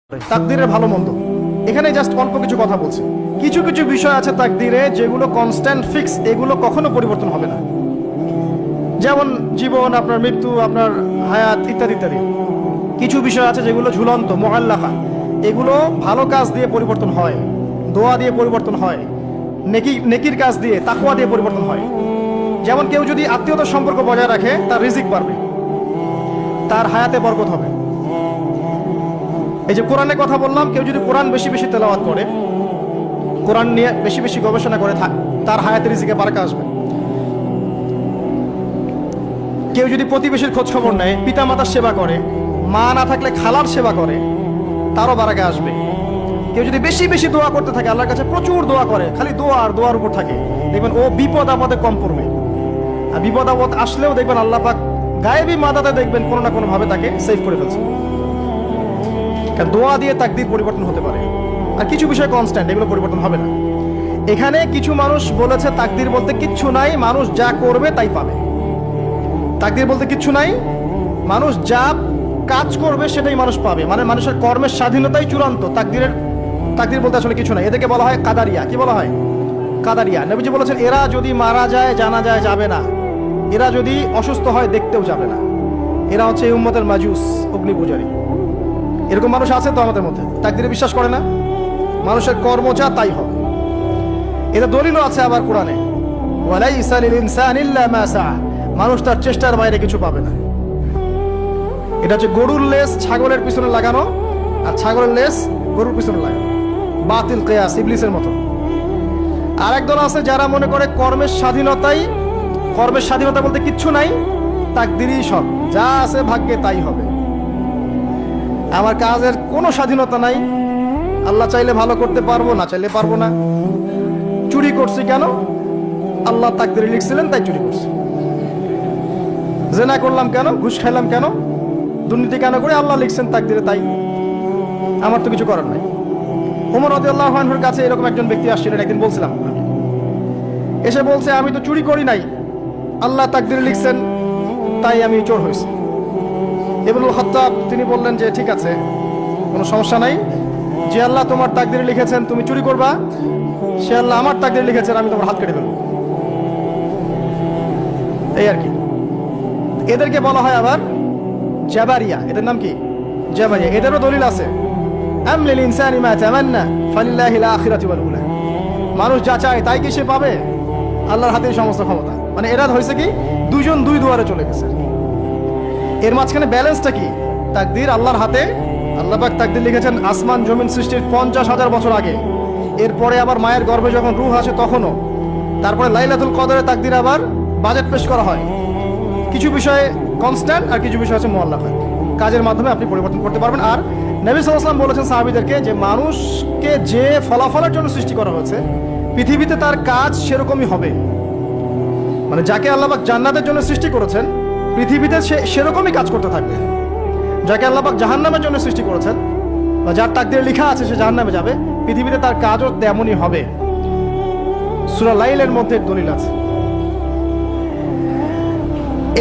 তাকদীরের ভালো মন্দ এখানে জাস্ট অল্প কিছু কথা বলছি। কিছু কিছু বিষয় আছে তাকদীরে যেগুলো কনস্ট্যান্ট ফিক্স, এগুলো কখনো পরিবর্তন হবে না। যেমন জীবন, আপনার মৃত্যু, আপনার হায়াত ইত্যাদি ইত্যাদি। কিছু বিষয় আছে যেগুলো ঝুলন্ত, মুআল্লাকা, এগুলো ভালো কাজ দিয়ে পরিবর্তন হয়, দোয়া দিয়ে পরিবর্তন হয়, নেকির কাজ দিয়ে, তাকওয়া দিয়ে পরিবর্তন হয়। যেমন কেউ যদি আত্মীয়তার সম্পর্ক বজায় রাখে, তার রিজিক বাড়বে, তার হায়াতে বরকত হবে। এই যে কোরআনের কথা বললাম, কেউ যদি কোরআন বেশি বেশি তেলাওয়াত করে, কোরআন নিয়ে বেশি বেশি গবেষণা করে, তার হায়াতে রিজিকে বারাকা আসবে। কেউ যদি প্রতিবেশীর খোঁজ খবর নেয়, পিতা মাতার সেবা করে, মা না থাকলে খালার সেবা করে, তারও বারাকা আসবে। কেউ যদি বেশি বেশি দোয়া করতে থাকে, আল্লাহর কাছে প্রচুর দোয়া করে, খালি দোয়া আর দোয়ার উপর থাকে, দেখবেন ও বিপদ আপদে কম পড়বে। আর বিপদ আপদ আসলেও দেখবেন আল্লাহ পাক গায়েবী মাদাতে দেখবেন কোনো না কোনো ভাবে তাকে সেভ করে ফেলছে। কারণ দোয়া দিয়ে তাকদীর পরিবর্তন হতে পারে। আর কিছু বিষয় কনস্ট্যান্ট, এগুলো পরিবর্তন হবে না। এখানে কিছু মানুষ বলেছে তাকদীর বলতে কিচ্ছু নাই, মানুষ যা করবে তাই পাবে। তাকদীর বলতে কিচ্ছু নাই, মানুষ যা কাজ করবে সেটাই মানুষ পাবে, মানে মানুষের কর্মের স্বাধীনতাই চূড়ান্ত। তাকদীর বলতে আসলে কিছু নাই। এদেরকে বলা হয় কাদারিয়া। কি বলা হয়? কাদারিয়া। নবীজি বলেছেন, এরা যদি মারা যায় জানা যায় যাবে না, এরা যদি অসুস্থ হয় দেখতেও যাবে না, এরা হচ্ছে এই উম্মতের মাজুস, অগ্নি পূজারী। এরকম মানুষ আছে তো আমাদের মধ্যে, তাকদীরে বিশ্বাস করে না, মানুষের কর্ম যা তাই হবে। এটা দলিলও আছে আবার কোরআনে, ওয়ালাইসা লিল ইনসানি ইল্লা মা সাআ, মানুষ তার চেষ্টার বাইরে কিছু পাবে না। এটা হচ্ছে গরুর লেজ ছাগলের পিছনে লাগানো, আর ছাগলের লেজ গরুর পিছনে লাগানো, বাতিল কিয়াস, ইবলিসের মতো। আর একদল আছে যারা মনে করে কর্মের স্বাধীনতা বলতে কিচ্ছু নাই, তাকদীরই সব, যা আছে ভাগ্যে তাই হবে। আমার কাজের কোনো স্বাধীনতা নাই, আল্লাহ চাইলে ভালো করতে পারবো, না চাইলে পারবো না। চুরি করছি কেন? আল্লাহ তাকদীরে লিখছিলেন তাই চুরি করছি। জেনা করলাম কেন? ঘুষ খাইলাম কেন? দুর্নীতি কেন করে? আল্লাহ লিখছেন তাকদীরে তাই, আমার তো কিছু করার নাই। ওমর রাদিয়াল্লাহু আনহুর কাছে এরকম একজন ব্যক্তি আসছিলেন, একদিন বলছিলাম, এসে বলছে, আমি তো চুরি করি নাই, আল্লাহ তাকদীরে লিখছেন তাই আমি চোর হয়েছি। ইবনুল খাত্তাব তিনি বললেন যে ঠিক আছে, কোনো সমস্যা নাই, যে আল্লাহ তোমার তাকদীরে লিখেছেন তুমি চুরি করবা, সে আল্লাহ আমার তাকদীরে লিখেছেন আমি তোমার হাত কেটে ফেলবো। এই আর কি। এদেরকে বলা হয় আবার জাবারিয়া। এদের নাম কি? জাবারিয়া। এদেরও দলিল আছে, আম লিল ইনসানি মা তামান্না ফালিল্লাহিল আখিরাতু ওয়াল উলা, মানুষ যা চায় তাই কি সে পাবে? আল্লাহর হাতেই সমস্ত ক্ষমতা। মানে এরা হয়েছে কি, দুইজন দুই দুয়ারে চলে গেছে। এর মাঝখানে ব্যালেন্সটা কি? তাকদীর আল্লাহর হাতে। আল্লাহ পাক তাকদীর লিখেছেন আসমান জমিন সৃষ্টির 50,000 বছর আগে, এরপরে আবার মায়ের গর্ভে যখন রূহ আসে তখনও, তারপরে লাইলাতুল কদরে তাকদীর আবার বাজেট পেশ করা হয়। কিছু বিষয়ে কনস্ট্যান্ট আর কিছু বিষয় আছে মুআল্লাকা, কাজের মাধ্যমে আপনি পরিবর্তন করতে পারবেন। আর নবী সাল্লাল্লাহু আলাইহি ওয়াসাল্লাম বলেছেন সাহাবীদেরকে যে মানুষকে যে ফলাফলের জন্য সৃষ্টি করা হয়েছে, পৃথিবীতে তার কাজ সেরকমই হবে। মানে যাকে আল্লাহ পাক জান্নাতের জন্য সৃষ্টি করেছেন, পৃথিবীতে সে সেরকমই কাজ করতে থাকবে। যাকে আল্লাহ পাক জাহান্নামের জন্য সৃষ্টি করেছেন, বা যার তাকদীরে লেখা আছে সে জাহান্নামে যাবে, পৃথিবীতে তার কাজও তেমনই হবে। সূরা লাইলের মধ্যে দলিল আছে।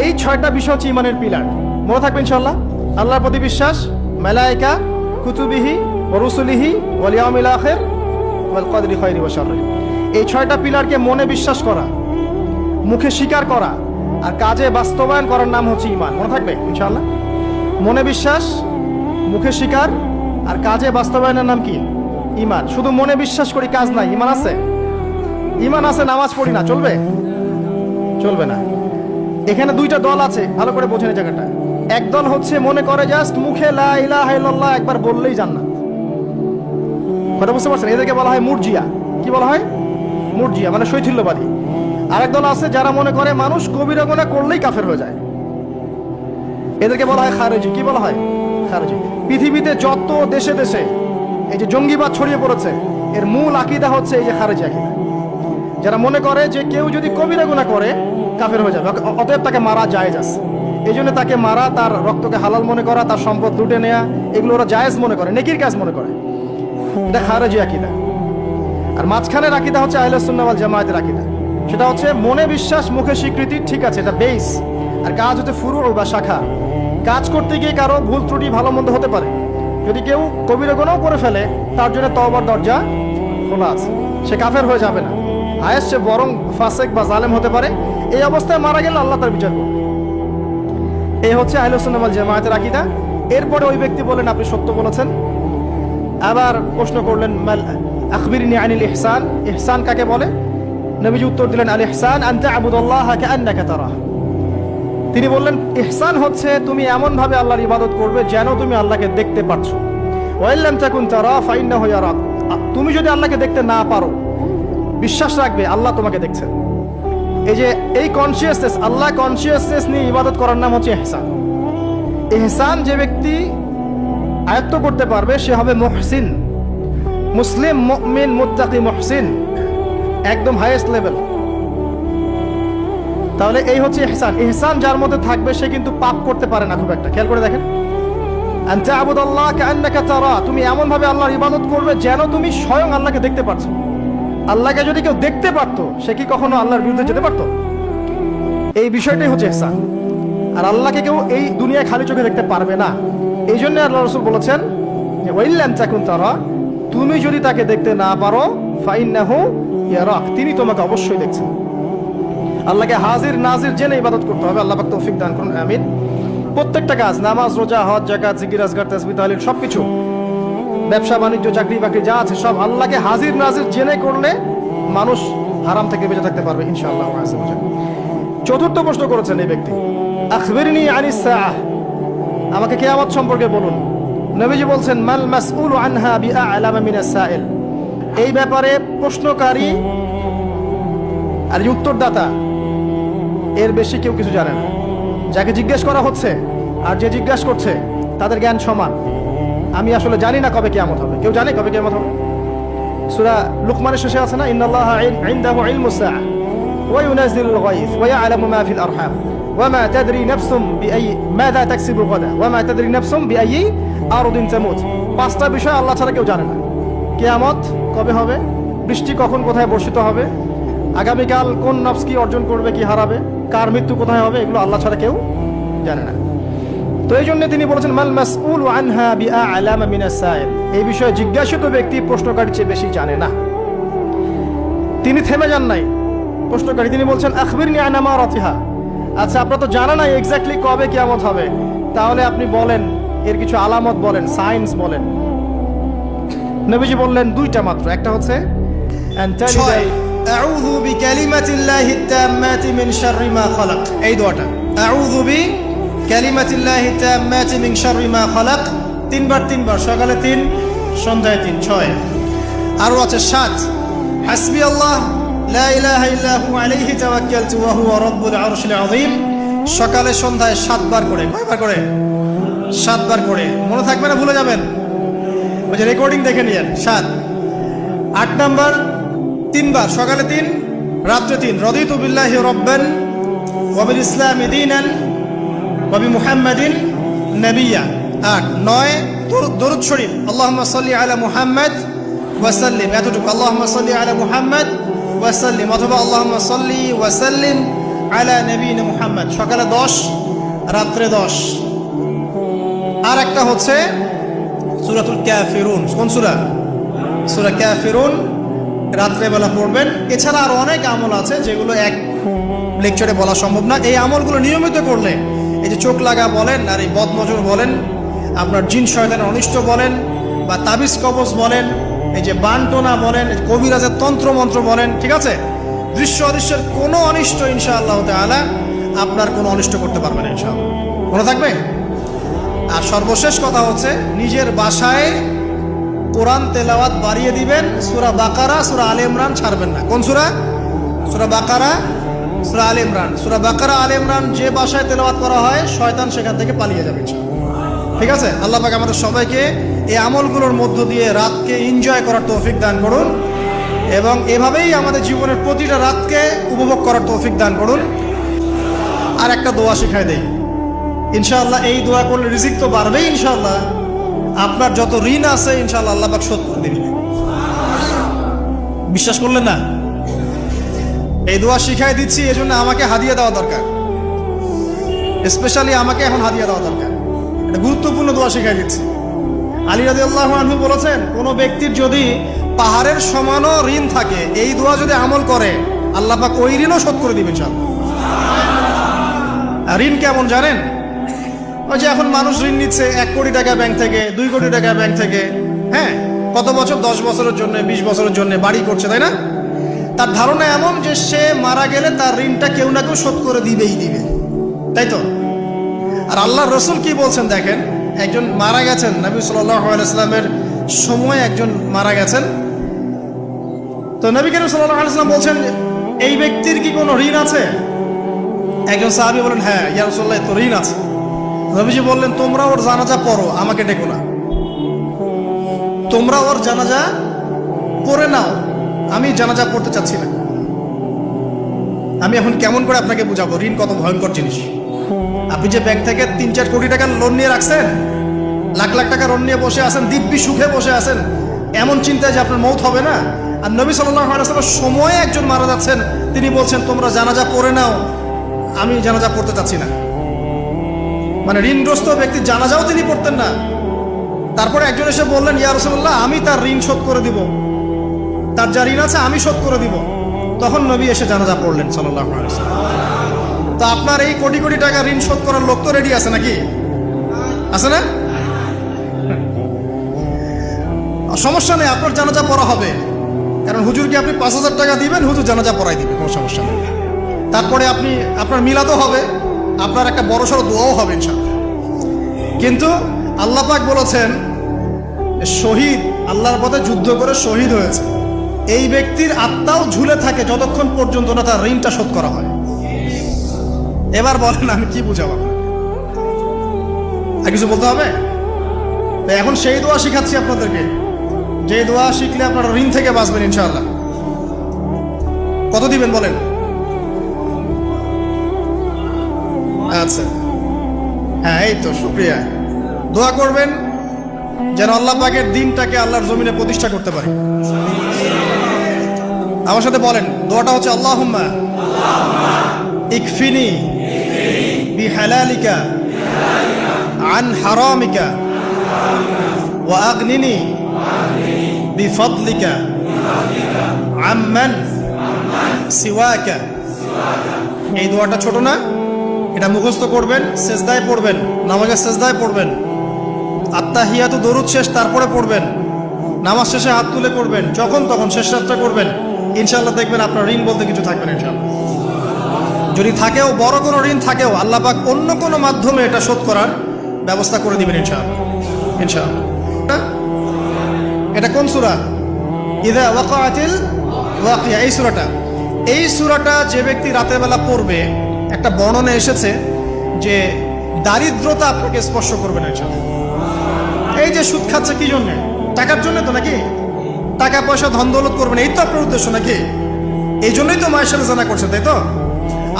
এই 6টা বিষয় হচ্ছে ঈমানের পিলার। মনে থাকবে ইনশাআল্লাহ। আল্লাহর প্রতি বিশ্বাস, মালায়েকা, কুতুবিহি ওয়া রুসুলিহি ওয়াল ইয়াউমিল আখির ওয়াল কদরি খায়রি ওয়া শাররি। এই 6টা পিলারকে মনে বিশ্বাস করা, মুখে স্বীকার করা, আর কাজে বাস্তবায়ন করার নাম হচ্ছে ঈমান। মনে থাকবে ইনশাআল্লাহ। মনে বিশ্বাস, মুখে স্বীকার, আর কাজে বাস্তবায়নের নাম কি? ঈমান। শুধু মনে বিশ্বাস করি, কাজ নাই, ঈমান আছে? ঈমান আছে, নামাজ পড়ি না, চলবে? চলবে না। এখানে দুইটা দল আছে, ভালো করে বোঝেন এই জায়গাটা। এক দল হচ্ছে মনে করে জাস্ট মুখে লা ইলাহা ইল্লাল্লাহ একবার বললেই জান্নাত। কথা বুঝতে পারছেন? এদেরকে বলা হয় মুরজিয়া। কি বলা হয়? মুরজিয়া, মানে শৈথিল্যবাদী। আরেক দল আছে যারা মনে করে মানুষ কবিরা গুনাহ করলেই কাফের হয়ে যায়, এদেরকে বলা হয় খারেজি। কি বলা হয়? খারেজি। পৃথিবীতে যত দেশে দেশে এই যে জঙ্গিবাদ ছড়িয়ে পড়েছে, এর মূল আকীদা হচ্ছে এই যে খারেজি আকীদা। যারা মনে করে যে কেউ যদি কবিরা গুনাহ করে কাফের হয়ে যাবে, অতএব তাকে মারা জায়েজ আছে, এই জন্য তাকে মারা, তার রক্তকে হালাল মনে করা, তার সম্পদ লুটে নেওয়া, এগুলো ওরা জায়েজ মনে করে, নেকির কাজ মনে করে। এটা খারেজি আকীদা। আর মাঝখানের আকীদা হচ্ছে আহলে সুন্নাহ ওয়াল জামায়াতের আকীদা। সেটা হচ্ছে মনে বিশ্বাস, মুখে স্বীকৃতি, ঠিক আছে, এটা বেস, আর কাজ হচ্ছে ফুরু বা শাখা। কাজ করতে গিয়ে কারো ভুল ত্রুটি ভালো মন্দ হতে পারে, যদি কেউ কবিরা গুনাহ করে ফেলে তার জন্য তওবার দরজা খোলা আছে, সে কাফের হয়ে যাবে না, হায়েস্ট সে বরং ফাসেক বা জালেম হতে পারে। এই অবস্থায় মারা গেলে আল্লাহ তার বিচার করবে। এই হচ্ছে আহলুস সুন্নাহ ওয়াল জামায়াতের আকীদা। এরপরে ওই ব্যক্তি বলেন আপনি সত্য বলেছেন। আবার প্রশ্ন করলেন আখবিরনি আনিল ইহসান, ইহসান কাকে বলে? নবীজি উত্তর দিলেন আল ইহসান আন তা'বুদাল্লাহা কাআন্নাকা তারাহ। তিনি বললেন ইহসান হচ্ছে তুমি এমন ভাবে আল্লাহর ইবাদত করবে যেন তুমি আল্লাহকে দেখতে পাচ্ছ। ওয়া ইল্লাম তাকুন তারা ফাইন্নাহু ইয়ারাক, তুমি যদি আল্লাহকে দেখতে না পারো বিশ্বাস রাখবে আল্লাহ তোমাকে দেখছেন। এই যে এই কনসিয়াসনেস, আল্লাহ কনসিয়াসনেস নিয়ে ইবাদত করার নাম হচ্ছে ইহসান। ইহসান যে ব্যক্তি আয়ত্ত করতে পারবে সে হবে মুহসিন, মুসলিম, মুমিন, মুত্তাকি, মুহসিন, একদম হাইয়েস্ট লেভেল। তাহলে এই হচ্ছে ইহসান। ইহসান যার মধ্যে থাকবে সে কিন্তু পাপ করতে পারে না খুব একটা। খেয়াল করে দেখেন, আন তা'বুদাল্লাহা কাআন্নাকা তারা, তুমি এমন ভাবে আল্লাহর ইবাদত করবে যেন তুমি স্বয়ং আল্লাহকে দেখতে পারছো। আল্লাহকে যদি কেউ দেখতে পারতো সে কি কখনো আল্লাহর বিরুদ্ধে যেতে পারতো? এই বিষয়টাই হচ্ছে ইহসান। আর আল্লাহকে কেউ এই দুনিয়ায় খালি চোখে দেখতে পারবে না। এই জন্য আল্লাহ রাসূল বলেছেন যে ওয়া ইল্লাম তাকুন তারা, তুমি যদি তাকে দেখতে না পারো ফাইন্নাহু ইয়ারাক, তিনি তোমাকে অবশ্যই দেখছেন। আল্লাহকে হাজির নাজির জেনে ইবাদত করতে হবে। আল্লাহ পাক তৌফিক দান করুন, আমিন। প্রত্যেকটা কাজ, নামাজ, রোজা, হজ, যাকাত, জিকির, আজকার, তাসবিহ, তাহলিল, সবকিছু, ব্যবসা বাণিজ্য, চাকরি বাকরি যা আছে সব আল্লাহকে হাজির নাজির জেনে করলে মানুষ হারাম থেকে বেঁচে থাকতে পারবে ইনশাআল্লাহ। চতুর্থ প্রশ্ন করেছেন এই ব্যক্তি, আখবিরনি আনিস সাআহ, আমাকে কিয়ামত সম্পর্কে বলুন। নবীজি বলছেন মাল মাসউলু আনহা বিআ'লামা মিনাস সাইল, এই ব্যাপারে প্রশ্নকারী আর উত্তরদাতা এর বেশি কেউ কিছু জানে না। যাকে জিজ্ঞেস করা হচ্ছে আর যে জিজ্ঞাসা করছে তাদের জ্ঞান সমান। আমি আসলে জানি না কবে কিয়ামত হবে। কেউ জানে কবে কিয়ামত হবে? সূরা লুকমানের শেষে আছে না, ইন্নাল্লাহা ইনদাহু ইলমুস সাআহ ওয়া ইউনাজ্জিলুল গায়থ ওয়া ইয়ালামু মা ফিল আরহাম ওয়া মা তাদরি নাফসুম বিআইয়ি মাযা তাকসিবু গাদা ওয়া মা তাদরি নাফসুম বিআইয়ি আরদিন তামুত। পাঁচটা বিষয় আল্লাহ ছাড়া কেউ জানে না। কিয়ামত কবে হবে, বৃষ্টি কখন কোথায় বর্ষিত হবে, আগামীকাল কোন নফস কি অর্জন করবে কি হারাবে, কার মৃত্যু কোথায় হবে, এগুলো আল্লাহ ছাড়া কেউ জানে না। তো এই জন্য তিনি বলেছেন মাল মাসউলু আনহা বিআ'লামা মিনাস সাইল, এই বিষয়ে জিজ্ঞাসিত ব্যক্তি প্রশ্নকারীর চেয়ে বেশি জানে না। তিনি থেমে যান নাই প্রশ্নকারী, তিনি বলছেন আখবিরনি আন আমারাতিহা, আচ্ছা আপনার তো জানা নাই এক্স্যাক্টলি কবে কিয়ামত হবে, তাহলে আপনি বলেন এর কিছু আলামত বলেন, সাইন্স বলেন। নবীজি বললেন দুইটা মাত্র, একটা হচ্ছে আউযু বিকালিমাতিল্লাহি তাম্মাতি মিন শাররি মা খালাক, এই দোয়াটা আউযু বিকালিমাতিল্লাহি তাম্মাতি মিন শাররি মা খালাক, তিনবার, সকালে 3, সন্ধ্যায় 3, 6। আরো আছে 7, হাসবি আল্লাহ লা ইলাহা ইল্লা হু আলাইহি তাওয়াক্কালতু ওয়া হুয়া রাব্বুল আরশিল আযীম, সকালে সন্ধ্যায় 7 বার করে। কয়বার করে? 7 বার করে। মনে থাকবে না, ভুলে যাবেন, ওই যে রেকর্ডিং দেখে নিয়েন। 7। 8 নাম্বার 3 বার, সকালে 3, রাত্রে 3, রাদিতু বিল্লাহি রাব্বান ওয়া বিল ইসলামি দীনান ওয়া বিমুহাম্মাদিন নাবিয়্যা। 8। 9 দরুদ শরীফ, আল্লাহুম্মা সাল্লি আলা মুহাম্মাদ ওয়া সাল্লিম, এতটুকু, আল্লাহুম্মা সাল্লি আলা মুহাম্মাদ ওয়া সাল্লিম, অথবা আল্লাহুম্মা সাল্লি ওয়া সাল্লিম আলা নবিয়িনা মুহাম্মাদ, সকালে 10, রাত্রে 10। আর একটা হচ্ছে সূরাতুল কাফিরুন। কোন সূরা? সূরা কাফিরুন, রাত্রে বেলা পড়বেন। এছাড়া আরো অনেক আমল আছে যেগুলো এক লেকচারে বলা সম্ভব না। এই আমলগুলো নিয়মিত করলে, এই যে চোখ লাগা বলেন, আর এই বদনজর বলেন, আপনার জিন শয়তানের অনিষ্ট বলেন, বা তাবিজ কবজ বলেন, এই যে বানটোনা বলেন, কবিরাজের তন্ত্র মন্ত্র বলেন, ঠিক আছে, দৃশ্য অদৃশ্যের কোনো অনিষ্ট ইনশাআল্লাহ তাআলা আপনার কোনো অনিষ্ট করতে পারবে না ইনশাআল্লাহ। মনে থাকবে। আর সর্বশেষ কথা হচ্ছে নিজের বাসায় কোরআন তেলাওয়াত বাড়িয়ে দিবেন। সূরা বাকারা, সূরা আলে ইমরান ছাড়বেন না। কোন সূরা? সূরা বাকারা, সূরা আলে ইমরান। সূরা বাকারা, আলে ইমরান যে বাসায় তেলাওয়াত করা হয় শয়তান সেখান থেকে পালিয়ে যাবে ইনশাআল্লাহ। ঠিক আছে? আল্লাহ পাক আমাদের সবাইকে এই আমলগুলোর মধ্য দিয়ে রাতকে এনজয় করার তৌফিক দান করুন, এবং এভাবেই আমাদের জীবনের প্রতিটা রাতকে উপভোগ করার তৌফিক দান করুন। আর একটা দোয়া শিখাই দেই ইনশাআল্লাহ, এই দোয়া করলে রিজিক তো বাড়বেই ইনশাআল্লাহ। আপনার যত ঋণ আছে ইনশাআল্লাহ আল্লাহ পাক শোধ করে দিবেন। বিশ্বাস করলেন না? এই দোয়া শিখাই দিচ্ছি, এজন্য আমাকে হাদিয়া দেওয়া দরকার, স্পেশালি আমাকে এখন হাদিয়া দেওয়া দরকার। এটা গুরুত্বপূর্ণ দোয়া শিখাই দিচ্ছি। আলী রাদিয়াল্লাহু আনহু বলেছেন, কোনো ব্যক্তির যদি পাহাড়ের সমানও ঋণ থাকে, এই দোয়া যদি আমল করে, আল্লাহ পাক ওই ঋণও শোধ করে দিবেন ইনশাআল্লাহ। আর ঋণ কেমন জানেন? ওই যে এখন মানুষ ঋণ নিচ্ছে 1 কোটি টাকা ব্যাংক থেকে, 2 কোটি টাকা ব্যাংক থেকে, হ্যাঁ, কত বছর, 10 বছরের জন্য, 20 বছরের জন্য বাড়ি করছে, তাই না? তার ধারণা এমন যে সে মারা গেলে তার ঋণটা কেউ না কেউ শোধ করে দিবেই দিবে, তাই তো? আর আল্লাহর রাসূল কি বলছেন দেখেন, একজন মারা গেছেন, নবী সাল্লাল্লাহু আলাইহি ওয়াসাল্লামের সময় একজন মারা গেছেন। তো নবী করিম সাল্লাল্লাহু আলাইহি ওয়াসাল্লাম বলছেন, এই ব্যক্তির কি কোনো ঋণ আছে? একজন সাহাবী বলেন, হ্যাঁ ইয়া রাসূলুল্লাহ, তো ঋণ আছে। নবীজি বললেন, তোমরা ওর জানাজা পড়ো, আমাকে ডেকো না। তোমরা ওর জানাজা পড়ে নাও, আমি জানাজা পড়তে চাচ্ছি না। আমি এখন কেমন করে আপনাকে বুঝাবো ঋণ কত ভয়ঙ্কর জিনিস? আপনি যে ব্যাংক থেকে 3-4 কোটি টাকা লোন নিয়ে রাখছেন, লাখ লাখ টাকা লোন নিয়ে বসে আছেন, দিব্যি সুখে বসে আছেন, এমন চিন্তায় যে আপনার মৌত হবে না। আর নবী সাল্লাল্লাহু আলাইহি ওয়াসাল্লামের সময়ে একজন মারা যাচ্ছেন, তিনি বলছেন তোমরা জানাজা পড়ে নাও, আমি জানাজা পড়তে চাচ্ছি না। মানে ঋণগ্রস্ত ব্যক্তির জানাজাও তিনি পড়তেন না। তারপরে একজন এসে বললেন, ইয়া রাসূলুল্লাহ, আমি তার ঋণ শোধ করে দিব, তার যা ঋণ আছে আমি শোধ করে দিব। তখন নবী এসে জানাজা পড়লেন সাল্লাল্লাহু আলাইহি ওয়াসাল্লাম। তো আপনার এই কোটি কোটি টাকা ঋণ শোধ করার লোক তো রেডি আছে নাকি? আছে না? সমস্যা নেই, আপনার জানাজা পড়া হবে। কারণ হুজুরকে আপনি 5,000 টাকা দিবেন, হুজুর জানাজা পড়াই দিবেন, কোনো সমস্যা নেই। তারপরে আপনার মিলাদও হবে, আপনার একটা বড়সড় দোয়াও হবে ইনশাআল্লাহ। কিন্তু আল্লাহ পাক বলেছেন, শহীদ, আল্লাহর পথে যুদ্ধ করে শহীদ হয়েছে, এই ব্যক্তির আত্মাও ঝুলে থাকে যতক্ষণ পর্যন্ত না তার ঋণটা শোধ করা হয়। এবার বলেন আমি কি বুঝাবো? আর কিছু বলতে হবে? তো এখন সেই দোয়া শিখাচ্ছি আপনাদেরকে, যে দোয়া শিখলে আপনারা ঋণ থেকে বাঁচবেন ইনশাআল্লাহ। কত দিবেন বলেন? আচ্ছা, হ্যাঁ, এই তো শুকরিয়া। দোয়া করবেন যেন আল্লাহ পাকের দিনটাকে আল্লাহর জমিনে প্রতিষ্ঠা করতে পারি। আমার সাথে বলেন, দোয়াটা হচ্ছে, আল্লাহুম্মা ইকফিনি বিহালালিকা আন হারামিকা ওয়া আগনিনি বিফদলিকা আম্মান সিওয়াকা। এই দোয়াটা ছোট না, এটা মুখস্থ করবেন, সেজদায় পড়বেন, নামাজের সেজদায় পড়বেন, আত্তাহিয়াতু দরুদ শেষ তারপরে পড়বেন, নামাজ শেষে হাত তুলে পড়বেন, যখন তখন শেষ রাতটা করবেন। ইনশাআল্লাহ দেখবেন আপনার ঋণ বলতে কিছু থাকবে না ইনশাআল্লাহ। যদি থাকেও, বড় কোনো ঋণ থাকেও, আল্লাহ পাক অন্য কোনো মাধ্যমে এটা শোধ করার ব্যবস্থা করে দিবেন ইনশাআল্লাহ। ইনশাআল্লাহ। এটা কোন সূরা? ইযা ওয়াকাআতিল ওয়াকিয়া, এই সূরাটা যে ব্যক্তি রাতের বেলা পড়বে, একটা বর্ণনা এসেছে যে দারিদ্রতা আপনাকে স্পর্শ করবে না ইনশাআল্লাহ। এই যে সুদ খাচ্ছে কি জন্য? টাকার জন্য তো নাকি? টাকা পয়সা ধন দৌলত করবেন, এই তো আপনার উদ্দেশ্য নাকি? এই জন্যই তো মায়ের সাথে জানা করছেন, তাই তো?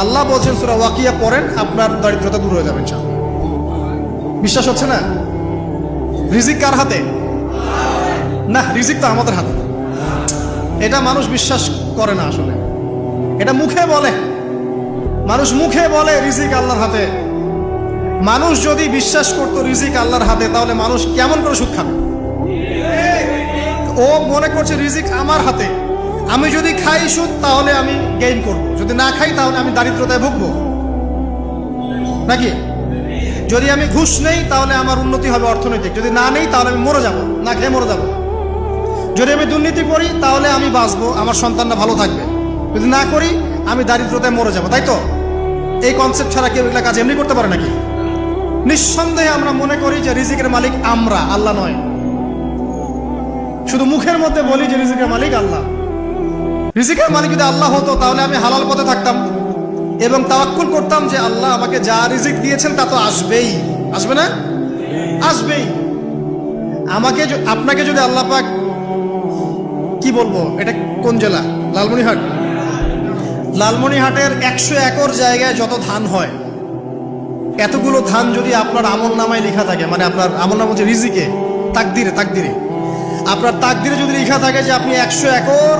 আল্লাহ বলছেন সূরা ওয়াকিয়া পড়েন, আপনার দারিদ্রতা দূর হয়ে যাবে ইনশাআল্লাহ। বিশ্বাস হচ্ছে না? রিজিক কার হাতে? না, রিজিক তো আমাদের হাতে। এটা মানুষ বিশ্বাস করে না আসলে, এটা মুখে বলে, মানুষ মুখে বলে রিজিক আল্লাহর হাতে। মানুষ যদি বিশ্বাস করতো রিজিক আল্লাহর হাতে, তাহলে মানুষ কেমন করে সুদ খাবে? ও মনে করছে রিজিক আমার হাতে, আমি যদি খাই সুদ তাহলে আমি গেইন করব, যদি না খাই তাহলে আমি দারিদ্রতায় ভুগবো নাকি? যদি আমি ঘুষ নেই তাহলে আমার উন্নতি হবে অর্থনৈতিক, যদি না নেই তাহলে আমি মরে যাব, না খেয়ে মরে যাব। যদি আমি দুর্নীতি করি তাহলে আমি বাঁচবো, আমার সন্তানরা ভালো থাকবে, যদি না করি আমি দারিদ্রতায় মরে যাব, তাই তো? এই কনসেপ্ট ছাড়া কেউ এগুলা কাজ এমনি করতে পারে নাকি? নিঃসন্দেহে আমরা মনে করি যে রিজিকের মালিক আমরা, আল্লাহ নয়। শুধু মুখের মধ্যে বলি যে রিজিকের মালিক আল্লাহ। রিজিকের মালিক যদি আল্লাহ হতো তাহলে আমি হালাল পথে থাকতাম এবং তাওয়াক্কুল করতাম যে আল্লাহ আমাকে যা রিজিক দিয়েছেন তা তো আসবেই, আসবে না? আসবেই। আমাকে, আপনাকে যদি আল্লাহ পাক, কি বলবো, এটা কোন জেলা? লালমনিরহাট। লালমনিরহাটের 100 একর জায়গায় যত ধান হয়, এতগুলো ধান যদি আপনার আমল নামায় লেখা থাকে, মানে আপনার আমল নাম হচ্ছে রিজিকে, তাকদিরে আপনার তাকদিরে যদি লেখা থাকে যে আপনি 100 একর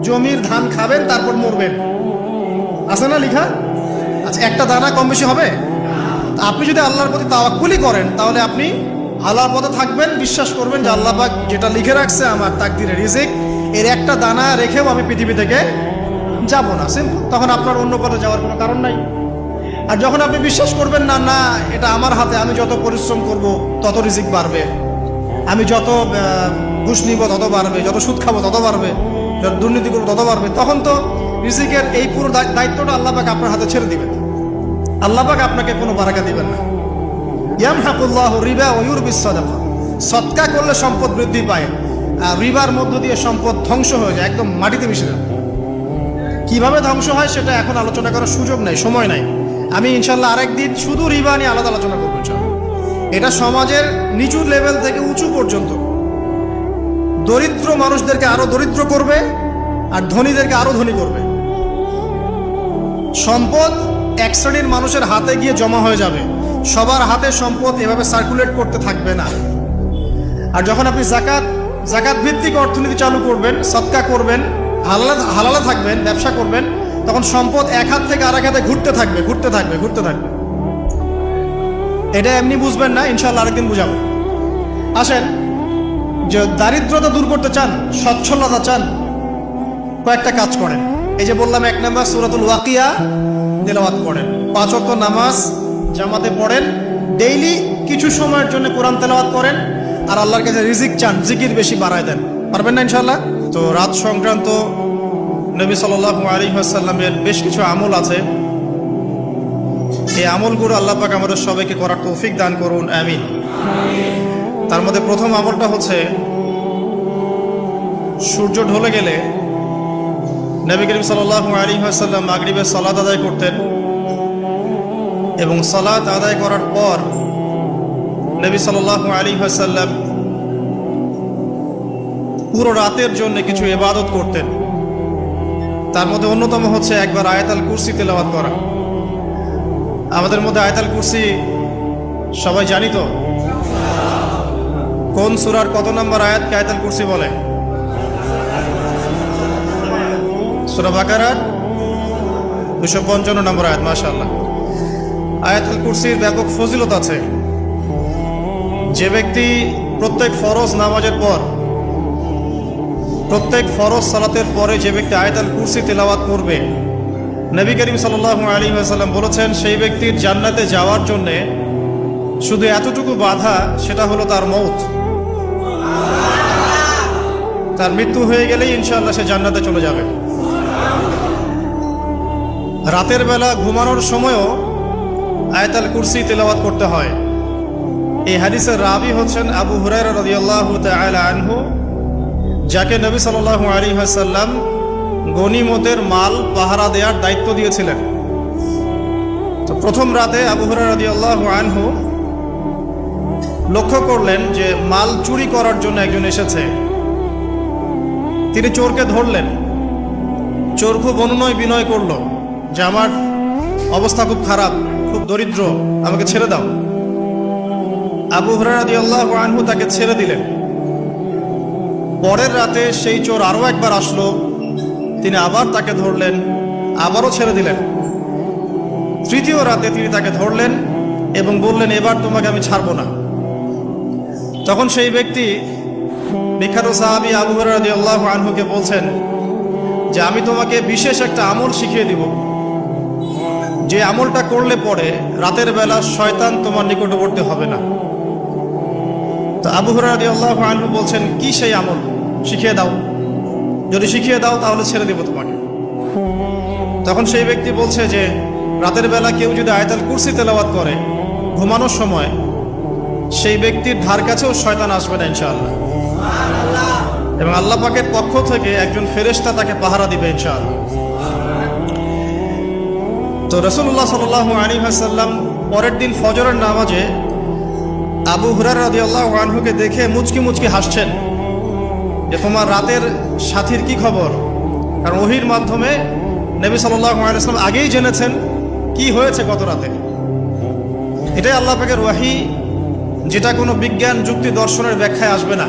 জমির ধান খাবেন তারপর মরবেন, আছে না লেখা? আচ্ছা, একটা দানা কম বেশি হবে? আপনি যদি আল্লাহর প্রতি তাওয়াক্কুলই করেন তাহলে আপনি আল্লাহর পথে থাকবেন, বিশ্বাস করবেন যে আল্লাহ পাক যেটা লিখে রাখছে আমার তাকদিরে রিজিক, এর একটা দানা রেখেও আমি পৃথিবী থেকে যাব না, সিম্পল। তখন আপনার অন্য পথে যাওয়ার কোনো কারণ নাই। আর যখন আপনি বিশ্বাস করবেন না, না এটা আমার হাতে, আমি যত পরিশ্রম করব তত রিজিক বাড়বে, আমি যত ঘুষ নিব তত বাড়বে, যত সুদ খাবো তত বাড়বে, যত দুর্নীতি করবো তত বাড়বে, তখন তো রিজিকের এই পুরো দায়িত্বটা আল্লাহ পাক আপনার হাতে ছেড়ে দিবেন। আল্লাহ পাক আপনাকে কোনো বারাকা দিবেন না। ইয়ামহাকুল্লাহু রিবা ওয়া ইউরবিস সাদাকা। সদকা করলে সম্পদ বৃদ্ধি পায়, আর রিবার মধ্য দিয়ে সম্পদ ধ্বংস হয়ে যায়, একদম মাটিতে মিশে যায়। কিভাবে ধ্বংস হয় সেটা এখন আলোচনা করার সুযোগ নাই, সময় নাই। আমি ইনশাল্লাহ আরেকদিন শুধু রিবা নিয়ে আলাদা আলোচনা করবো ইনশাল্লাহ। এটা সমাজের নিচু লেভেল থেকে উঁচু পর্যন্ত দরিদ্র মানুষদেরকে আরো দরিদ্র করবে, আর ধনীদেরকে আরো ধনী করবে। সম্পদ এক শ্রেণীর মানুষের হাতে গিয়ে জমা হয়ে যাবে, সবার হাতে সম্পদ এভাবে সার্কুলেট করতে থাকবে না। আর যখন আপনি জাকাত ভিত্তিক অর্থনীতি চালু করবেন, সদকা করবেন, হালালে থাকবেন, ব্যবসা করবেন, তখন সম্পদ এক হাত থেকে আরেক হাতে ঘুরতে থাকবে। এটা এমনি বুঝবেন না, ইনশাআল্লাহ আরেকদিন বুঝাবো। আসেন, যে দারিদ্রতা দূর করতে চান, সচ্ছলতা চান, কয়েকটা কাজ করেন। এই যে বললাম, 1 নাম্বার সূরাতুল ওয়াকিয়া তেলাওয়াত করেন, 5 ওয়াক্ত নামাজ জামাতে পড়েন, ডেইলি কিছু সময়ের জন্য কোরআন তেলাওয়াত করেন, আর আল্লাহর কাছে রিজিক চান, জিকির বেশি বাড়ায় দেন। পারবেন না ইনশাআল্লাহ? তো রাত সংক্রান্ত নবী সাল্লাল্লাহু আলাইহি ওয়াসাল্লামের বেশ কিছু আমল আছে। এই আমলগুলো আল্লাহ পাক আমাদের সবাইকে করার তৌফিক দান করুন, আমিন। তার মধ্যে প্রথম আমলটা হচ্ছে, সূর্য ঢলে গেলে নবী করিম সাল্লাল্লাহু আলাইহি ওয়াসাল্লাম মাগরিবের সালাত আদায় করতেন, এবং সালাত আদায় করার পর নবী সাল্লাল্লাহু আলাইহি ওয়াসাল্লাম পুরো রাতের জন্য কিছু ইবাদত করতেন। তার মধ্যে অন্যতম হচ্ছে একবার আয়াতুল কুরসি তেলাওয়াত করা। আমাদের মধ্যে আয়াতুল কুরসি সবাই জানি তো? কোন সূরার কত নম্বর আয়াতকে আয়াতুল কুরসি বলে? সূরা বাকারার 255 নম্বর আয়াত। মাশাআল্লাহ। আয়াতুল কুরসির ব্যাপক ফজিলত আছে। যে ব্যক্তি প্রত্যেক ফরজ নামাজের পর, প্রত্যেক ফরজ সালাতের পরে যে ব্যক্তি আয়াতুল কুরসি তেলাওয়াত করবে, নবী করিম সাল্লাল্লাহু আলাইহি ওয়াসাল্লাম বলেছেন, সেই ব্যক্তির জান্নাতে যাওয়ার জন্য শুধু এতটুকু বাধা, সেটা হলো তার মউত। তার মৃত্যু হয়ে গেলেই ইনশাআল্লাহ সে জান্নাতে চলে যাবে। রাতের বেলা ঘুমানোর সময়ও আয়াতুল কুরসি তেলাওয়াত করতে হয়। এই হাদিসের রাবি হচ্ছেন আবু হুরায়রা রাদিয়াল্লাহু তাআলা আনহু, যাকে নবী সাল্লাল্লাহু আলাইহি ওয়াসাল্লাম গনিমতের মাল পাহারা দেওয়ার দায়িত্ব দিয়েছিলেন। তো প্রথম রাতে আবু হুরায়রা রাদিয়াল্লাহু আনহু লক্ষ্য করলেন যে মাল চুরি করার জন্য একজন এসেছে। তিনি চোরকে ধরলেন। চোর খুব অনুনয় বিনয় করলো যে আমার অবস্থা খুব খারাপ, খুব দরিদ্র, আমাকে ছেড়ে দাও। আবু হুরায়রা রাদিয়াল্লাহু আনহু তাকে ছেড়ে দিলেন। পরের রাতে সেই চোর আরো একবার আসলো, তিনি আবার তাকে ধরলেন, আবারও ছেড়ে দিলেন। তৃতীয় রাতে তিনি তাকে ধরলেন এবং বললেন, এবার তোমাকে আমি ছাড়বো না। তখন সেই ব্যক্তি, বিখ্যাত সাহাবী আবু হুরায়রা রাদিয়াল্লাহু আনহুকে বলছেন যে আমি তোমাকে বিশেষ একটা আমল শিখিয়ে দিব, যে আমলটা করলে পরে রাতের বেলা শয়তান তোমার নিকটবর্তী হবে না। তো আবু হুরায়রা রাদিয়াল্লাহু আনহু বলছেন, কি সেই আমল, শিখিয়ে দাও, যদি শিখিয়ে দাও তাহলে ছেড়ে দেব তোমাকে। তখন সেই ব্যক্তি বলছে যে রাতের বেলা কেউ যদি আয়াতুল কুরসি তেলাওয়াত করে ঘুমানোর সময়, সেই ব্যক্তির ধার কাছেও শয়তান আসবে না ইনশাআল্লাহ, এবং আল্লাহ পাকের পক্ষ থেকে একজন ফেরেশতা তাকে পাহারা দিবে ইনশাআল্লাহ। তো রাসূলুল্লাহ সাল্লাল্লাহু আলাইহি ওয়াসাল্লাম পরের দিন ফজরের নামাজে আবু হুরায়রা রাদিয়াল্লাহু আনহুকে দেখে মুচকি মুচকি হাসছেন যে তোমার রাতের সাথীর কি খবর। কারণ ওহীর মাধ্যমে নবী সাল্লাল্লাহু আলাইহি ওয়াসাল্লাম আগেই জেনেছেন কি হয়েছে গত রাতে। এটাই আল্লাহ পাকের ওয়াহী, যেটা কোনো বিজ্ঞান যুক্তি দর্শনের ব্যাখ্যায় আসবে না।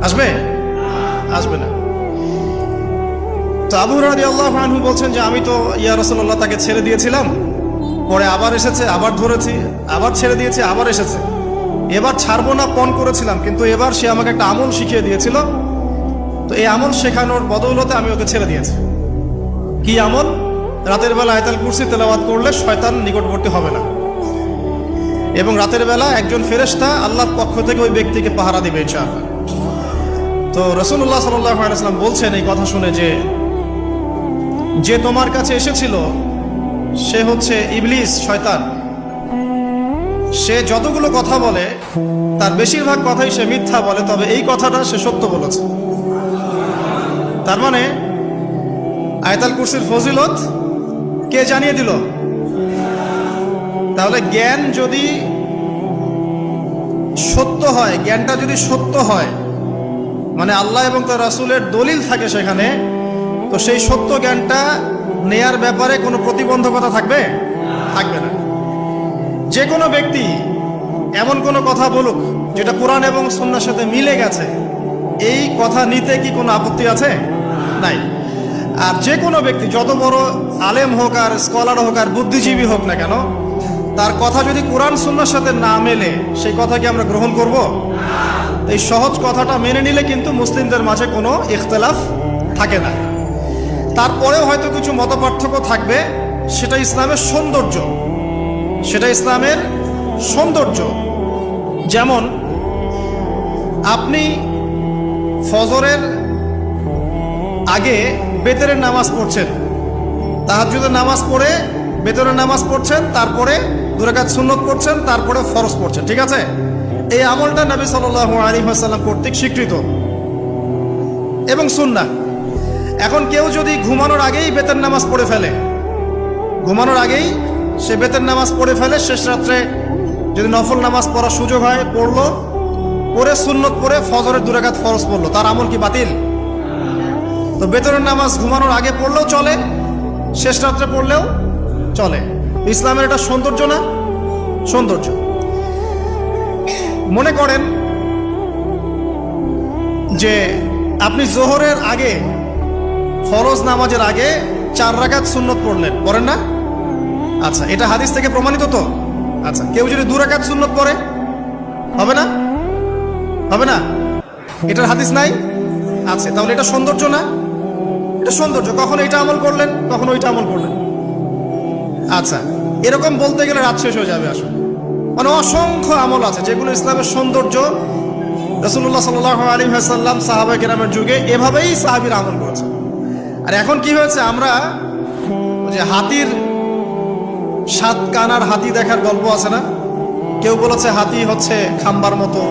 আসবে না। তো আবু হুরায়রা রাদিয়াল্লাহু আনহু বলছেন যে আমি তো ইয়া রাসূলুল্লাহ তাকে ছেড়ে দিয়েছিলাম, পরে আবার এসেছে, আবার ধরেছি, আবার ছেড়ে দিয়েছি, আবার এসেছে। এবার ছাড়বো না পণ করেছিলাম, কিন্তু এবার সে আমাকে একটা আমল শিখিয়ে দিয়েছিল, তো এই আমল শেখানোর বদৌলতে আমি ওকে ছেড়ে দিয়েছি। কি আমল? রাতের বেলা আয়াতুল কুরসি তেলাওয়াত করলে শয়তান নিকটবর্তী হবে না, এবং রাতের বেলা একজন ফেরেশতা আল্লাহর পক্ষ থেকে ওই ব্যক্তিকে পাহারা দিবে ইনশাআল্লাহ। তো রাসূলুল্লাহ সাল্লাল্লাহু আলাইহি ওয়াসাল্লাম বলছেন এই কথা শুনে যে তোমার কাছে এসেছিল সে হচ্ছে ইবলিস, শয়তান। সে যতগুলো কথা বলে তার বেশিরভাগ কথাই সে মিথ্যা বলে, তবে এই কথাটা সে সত্য বলেছে। তার মানে আয়াতুল কুরসির ফজিলত কে জানিয়ে দিল? তাহলে জ্ঞান যদি সত্য হয়, জ্ঞানটা যদি সত্য হয়, মানে আল্লাহ এবং তার রাসূলের দলিল থাকে সেখানে, তো সেই সত্য জ্ঞানটা নেয়ার ব্যাপারে কোনো প্রতিবন্ধকতা থাকবে না। যে কোনো ব্যক্তি এমন কোনো কথা বলুক যেটা কোরআন এবং সুন্নাহর সাথে মিলে গেছে, এই কথা নিতে কি কোনো আপত্তি আছে? নাই। আর যে কোনো ব্যক্তি যত বড় আলেম হোক আর স্কলার হোক আর বুদ্ধিজীবী হোক না কেন, তার কথা যদি কোরআন সুন্নাহর সাথে না মেলে, সেই কথা কি আমরা গ্রহণ করব? এই সহজ কথাটা মেনে নিলে কিন্তু মুসলিমদের মাঝে কোনো ইখতিলাফ থাকে না। তারপরেও হয়তো কিছু মতপার্থক্য থাকবে, সেটা ইসলামের সৌন্দর্য, সেটা ইসলামের সৌন্দর্য। যেমন আপনি ফজরের আগে বেতরের নামাজ পড়ছেন, তাহাজ্জুদের নামাজ পড়ে বেতরের নামাজ পড়ছেন, তারপরে 2 রাকাত সুন্নত পড়ছেন, তারপরে ফরজ পড়ছেন, ঠিক আছে? এই আমলটা নবী সাল্লাল্লাহু আলাইহি ওয়াসাল্লাম কর্তৃক স্বীকৃত এবং সুন্নাহ। এখন কেউ যদি ঘুমানোর আগেই বেতের নামাজ পড়ে ফেলে, ঘুমানোর আগেই সে বেতের নামাজ পড়ে ফেলে, শেষ রাত্রে যদি নফল নামাজ পড়ার সুযোগ হয় পড়লো, পরে সুন্নত পড়ে ফজরের 2 রাকাত ফরজ পড়লো, তার আমল কি বাতিল? তো বেতরের নামাজ ঘুমানোর আগে পড়লেও চলে, শেষ রাত্রে পড়লেও চলে। ইসলামের এটা সৌন্দর্য না? সৌন্দর্য। মনে করেন যে আপনি জোহরের আগে, ফরজ নামাজের আগে 4 রাকাত সুন্নত পড়লেন, পড়েন না? আচ্ছা, এটা হাদিস থেকে প্রমাণিত তো? আচ্ছা, কেউ যদি 2 রাকাত সুন্নত পড়ে হবে না? হবে না? এটার হাদিস নাই? আচ্ছা, তাহলে এটা সৌন্দর্য না? এটা সৌন্দর্য। কখন এটা আমল করলেন, কখন ওইটা আমল করলেন। আচ্ছা, এরকম বলতে গেলে রাত শেষ হয়ে যাবে আসলে। মানে অসংখ্য আমল আছে যেগুলো ইসলামের সৌন্দর্য। রাসূলুল্লাহ সাল্লাল্লাহু আলাইহি ওয়াসাল্লাম সাহাবায়ে কেরামের যুগে এভাবেই সাহাবীরা আমল করেছে। আর এখন কি হয়েছে, আমরা যে হাতির 7 কানার হাতি দেখার গল্প আছে না, কেউ বলেছে হাতি হচ্ছে খাম্বার মতো,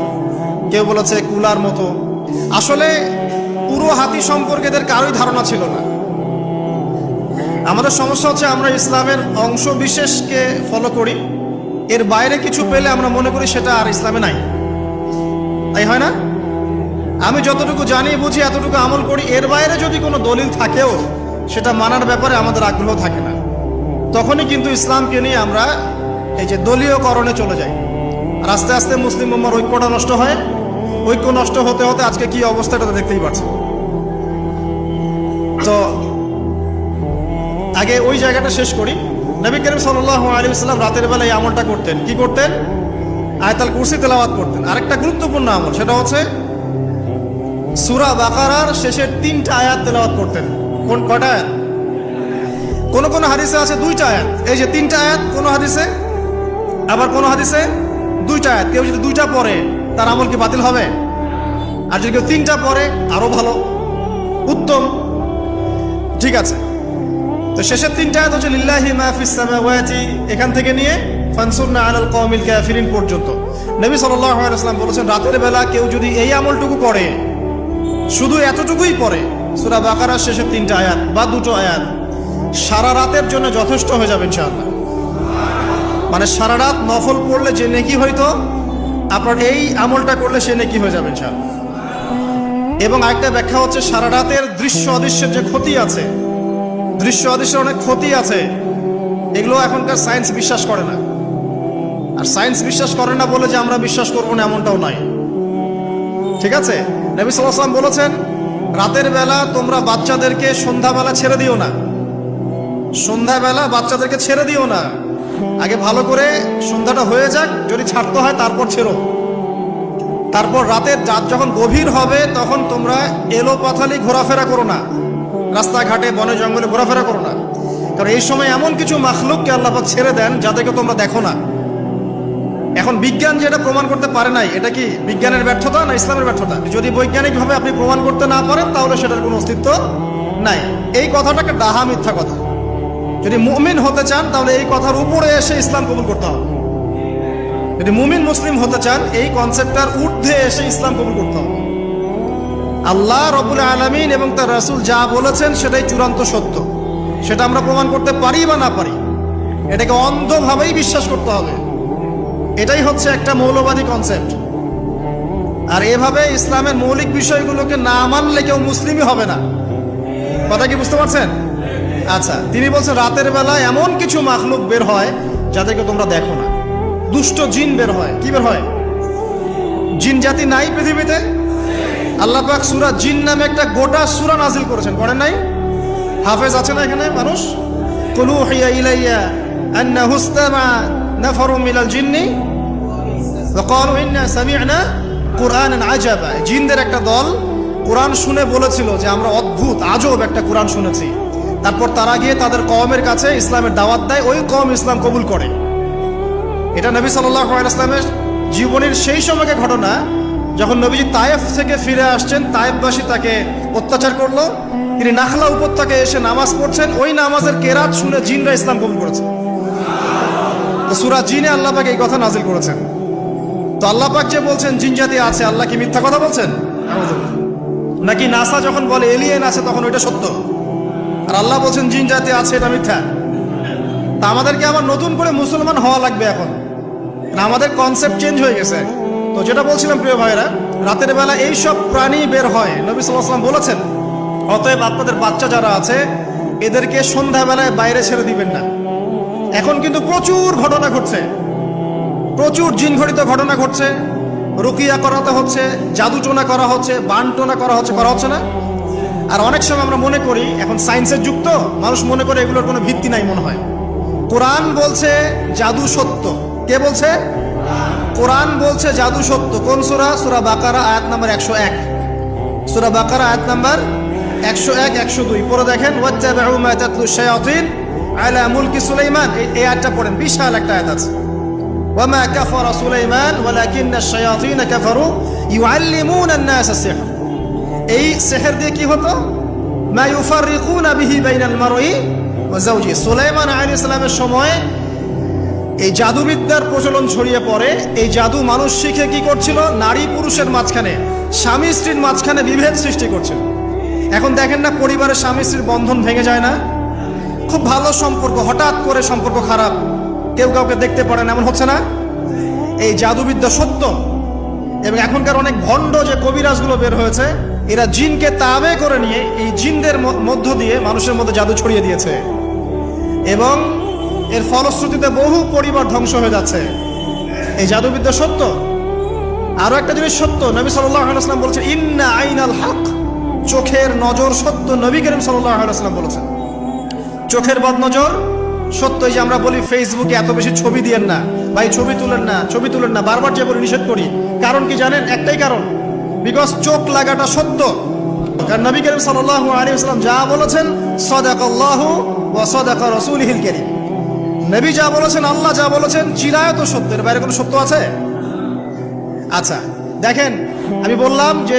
কেউ বলেছে কুলার মতো। আসলে পুরো হাতি সম্পর্কে এদের কারোই ধারণা ছিল না। আমাদের সমস্যা হচ্ছে আমরা ইসলামের অংশ বিশেষকে ফলো করি, এর বাইরে কিছু পেলে আমরা মনে করি সেটা আর ইসলামে নাই। তাই হয় না? আমি যতটুকু জানি বুঝি এতটুকু আমল করি, এর বাইরে যদি কোনো দলিল থাকেও সেটা মানার ব্যাপারে আমাদের আগ্রহ থাকে না। তখনই কিন্তু ইসলামকে নিয়ে আমরা এই যে দলীয়করণে চলে যাই, আর আস্তে আস্তে মুসলিম উম্মার ঐক্যটা নষ্ট হয়। ঐক্য নষ্ট হতে হতে আজকে কি অবস্থাটা দেখতেই পাচ্ছি। তো আগে ওই জায়গাটা শেষ করি। নবী করিম সাল্লাল্লাহু আলাইহি ওয়াসাল্লাম রাতের বেলা এই আমলটা করতেন। কি করতেন? আয়াতুল কুরসি তেলাওয়াত করতেন। আরেকটা গুরুত্বপূর্ণ আমল, সেটা হচ্ছে সূরা বাকারার শেষের 3টা আয়াত তেলাওয়াত করতেন। কয়টা আয়াত? কোন কোন হাদিসে আছে 2টা আয়াত। এই যে 3টা আয়াত কোন হাদিসে, আবার কোন হাদিসে 2টা আয়াত। কেউ যদি 2টা পড়ে তার আমল কি বাতিল হবে? আর যদি কেউ 3টা পড়ে আরো ভালো, উত্তম। ঠিক আছে, তো শেষের 3টা আয়াত হচ্ছে লিল্লাহি মা ফিস সামাওয়াতি, এখান থেকে নিয়ে ফানসুরনা আলাল কওমিল কাফিরিন পর্যন্ত। নবী সাল্লাল্লাহু আলাইহি ওয়াসাল্লাম বলেছেন রাতের বেলা কেউ যদি এই আমলটুকু করে, শুধু এতটুকুই পড়ে, সূরা বাকারার শেষের 3টা আয়াত বা 2টো আয়াত, সারা রাতের জন্য যথেষ্ট হয়ে যাবে ইনশাআল্লাহ। মানে সারা রাত নফল পড়লে যে নেকি হইতো, আপনার এই আমলটা করলে সে নেকি হয়ে যাবে ইনশাআল্লাহ। এবং আরেকটা ব্যাখ্যা হচ্ছে সারা রাতের দৃশ্য অদৃশ্যের যে ক্ষতি আছে, দৃশ্য অদৃশ্যের অনেক ক্ষতি আছে, এগুলো এখনকার সায়েন্স বিশ্বাস করে না। আর সায়েন্স বিশ্বাস করে না বলে যে আমরা বিশ্বাস করবো না এমনটাও নাই। ঠিক আছে, নবী সাল্লাল্লাহু আলাইহি ওয়াসাল্লাম বলেছেন রাতের বেলা তোমরা বাচ্চাদেরকে সন্ধ্যাবেলা ছেড়ে দিও না, সন্ধ্যাবেলা বাচ্চাদেরকে ছেড়ে দিও না, আগে ভালো করে সন্ধ্যাটা হয়ে যাক, যদি ছাড়তে হয় তারপর ছেড়ো। তারপর রাতের রাত যখন গভীর হবে তখন তোমরা এলোপাথালি ঘোরাফেরা করো না, রাস্তাঘাটে বনে জঙ্গলে ঘোরাফেরা করো না, কারণ এই সময় এমন কিছু মাখলুককে আল্লাহ পাক ছেড়ে দেন যাদেরকে তোমরা দেখো না। এখন বিজ্ঞান যেটা প্রমাণ করতে পারে নাই, এটা কি বিজ্ঞানের ব্যর্থতা না ইসলামের ব্যর্থতা? যদি বৈজ্ঞানিকভাবে আপনি প্রমাণ করতে না পারেন তাহলে সেটার কোনো অস্তিত্ব নাই। এই কথাটাকে ডাহা মিথ্যা কথা। যদি মুমিন হতে চান তাহলে এই কথার উপরে এসে ইসলাম কবুল করতে হবে। যদি মুমিন মুসলিম হতে চান এই কনসেপ্টটার ঊর্ধ্বে এসে ইসলাম কবুল করতে হবে। আল্লাহ রব্বুল আলামিন এবং তার রাসূল যা বলেছেন সেটাই চূড়ান্ত সত্য, সেটা আমরা প্রমাণ করতে পারি বা না পারি, এটাকে অন্ধভাবেই বিশ্বাস করতে হবে। এটাই হচ্ছে একটা মৌলবাদী কনসেপ্ট। আর এভাবে ইসলামের মৌলিক বিষয়গুলোকে না মানলে কেউ মুসলিমই হবে না। কথা কি বুঝতে পারছেন? আচ্ছা, তিনি বলছেন রাতের বেলা এমন কিছু মাখলুক বের হয় যাদেরকে তোমরা দেখো না। দুষ্ট জিন বের হয়। কি বের হয়? জিন জাতি নাই পৃথিবীতে? আল্লাহ পাক সূরা জিন নামে একটা গোটা সূরা নাজিল করেছেন, করেন নাই? হাফেজ আছে না এখানে মানুষ? কুলু হিয়া ইলাইয়া আন্নাহু ইসতামা নাফারু মিনাল জিন্নি ওয়া ক্বালু ইন্না সামি'না কুরআনান আজাবা। জিনদের একটা দল কোরআন শুনে বলেছিল যে আমরা অদ্ভুত আজব একটা কোরআন শুনেছি। তারপর তারা গিয়ে তাদের কওমের কাছে ইসলামের দাওয়াত দেয়, ওই কওম ইসলাম কবুল করে। এটা নবী সাল্লাল্লাহু আলাইহি ওয়াসাল্লামের জীবনের সেই সময়কার ঘটনা, যখন নবীজি তায়েফ থেকে ফিরে আসছেন। তায়েফবাসী তাকে অত্যাচার করলো, তিনি নাখলা উপত্যকায় এসে নামাজ পড়ছেন, ওই নামাজের কেরাত শুনে জিনরা ইসলাম কবুল করেছে। তো সূরা জিনে আল্লাহ পাক এই কথা নাজিল করেছেন। তো আল্লাহ পাক যে বলছেন জিন জাতি আছে, আল্লাহ কি মিথ্যা কথা বলছেন? নাকি নাসা যখন বলে এলিয়েন আছে তখন ওইটা সত্য, আর আল্লাহ বলছেন জিন জাতি আছে, এটা মিথ্যা? তা আমাদেরকে আবার নতুন করে মুসলমান হওয়া লাগবে এখন, আমাদের কনসেপ্ট চেঞ্জ হয়ে গেছে। তো যেটা বলছিলাম প্রিয় ভাইরা, রাতের বেলা এই সব প্রাণী বের হয়, নবী সাল্লাল্লাহু আলাইহি ওয়াসাল্লাম বলেছেন অতএব আপনাদের বাচ্চা যারা আছে এদেরকে সন্ধ্যাবেলায় বাইরে ছেড়ে দিবেন না। এখন কিন্তু প্রচুর ঘটনা ঘটছে, প্রচুর জিনঘটিত ঘটনা ঘটছে, রুকিয়া করাতে হচ্ছে, জাদুটোনা করা হচ্ছে, বানটোনা করা হচ্ছে না? আর অনেক সময় আমরা মনে করি, এখন সায়েন্সের যুগ তো, মানুষ মনে করে এগুলোর কোনো ভিত্তি নাই মনে হয়। কোরআন বলছে জাদু সত্য। কে বলছে? কোরআন বলছে জাদু সত্য। কোন সূরা? সূরা বাকারা আয়াত নাম্বার 101। সূরা বাকারা আয়াত নাম্বার 101, 102 পড়ে দেখেন। ওয়াত্তাবিউ মা তাতলু শায়াতিন আলা মুলকি সুলাইমান। এই আয়াতটা পড়েন, বিশাল একটা আয়াত আছে। ওয়ামা কাফারা সুলাইমান ওয়ালাকিন্নাশ শায়াতিন কাফারু ইউআল্লিমুনা আন-নাস আস-সিহর। এই সিহর দিয়ে কি হতো? মা ইউফাররিকুনা বিহি বাইনাল মারই ওয়া যাওজি। সুলাইমান আলাইহিস সালামের সময় এই জাদুবিদ্যার প্রচলন ছড়িয়ে পড়ে। এই জাদু মানুষ শিখে কি করছিল? নারী পুরুষের মাঝখানে, স্বামী স্ত্রীর মাঝখানে বিভেদ সৃষ্টি করছিল। এখন দেখেন না, পরিবারের স্বামী স্ত্রীর বন্ধন ভেঙে যায় না? খুব ভালো সম্পর্ক, হঠাৎ করে সম্পর্ক খারাপ, কেউ কাউকে দেখতে পারে না, এমন হচ্ছে না? এই জাদুবিদ্যা সত্য। এবং এখনকার অনেক ভণ্ড যে কবিরাজগুলো বের হয়েছে, এরা জিনকে তাবে করে নিয়ে এই জিনদের মধ্য দিয়ে মানুষের মধ্যে জাদু ছড়িয়ে দিয়েছে, এবং এর ফলশ্রুতিতে বহু পরিবার ধ্বংস হয়ে যাচ্ছে। এই জাদুবিদ্যা সত্য। আরো একটা জিনিস সত্য, নবী সাল্লাল্লাহু আলাইহি ওয়াসাল্লাম বলেছেন ইন্না আইনাল হক, চোখের নজর সত্য। নবী করিম সাল্লাল্লাহু আলাইহি ওয়াসাল্লাম বলেছেন চোখের বদনজর সত্য। এই যে আমরা বলি ফেসবুকে এত বেশি ছবি দিয়েন না ভাই, ছবি তুলেন না, বারবার যে বলে নিষেধ করি, কারণ কি জানেন? একটাই কারণ, বিকজ চোখ লাগাটা সত্য। কারণ নবী করিম সাল্লাল্লাহু আলাইহি ওয়াসাল্লাম যা বলেছেন, সাদাকাল্লাহু ওয়া সাদাকা রাসূলুহুল কারীম। নবী যা বলেছেন, আল্লাহ যা বলেছেন, চিরায়ত সত্য, এর বাইরে কোনো সত্য আছে? আচ্ছা দেখেন, আমি বললাম যে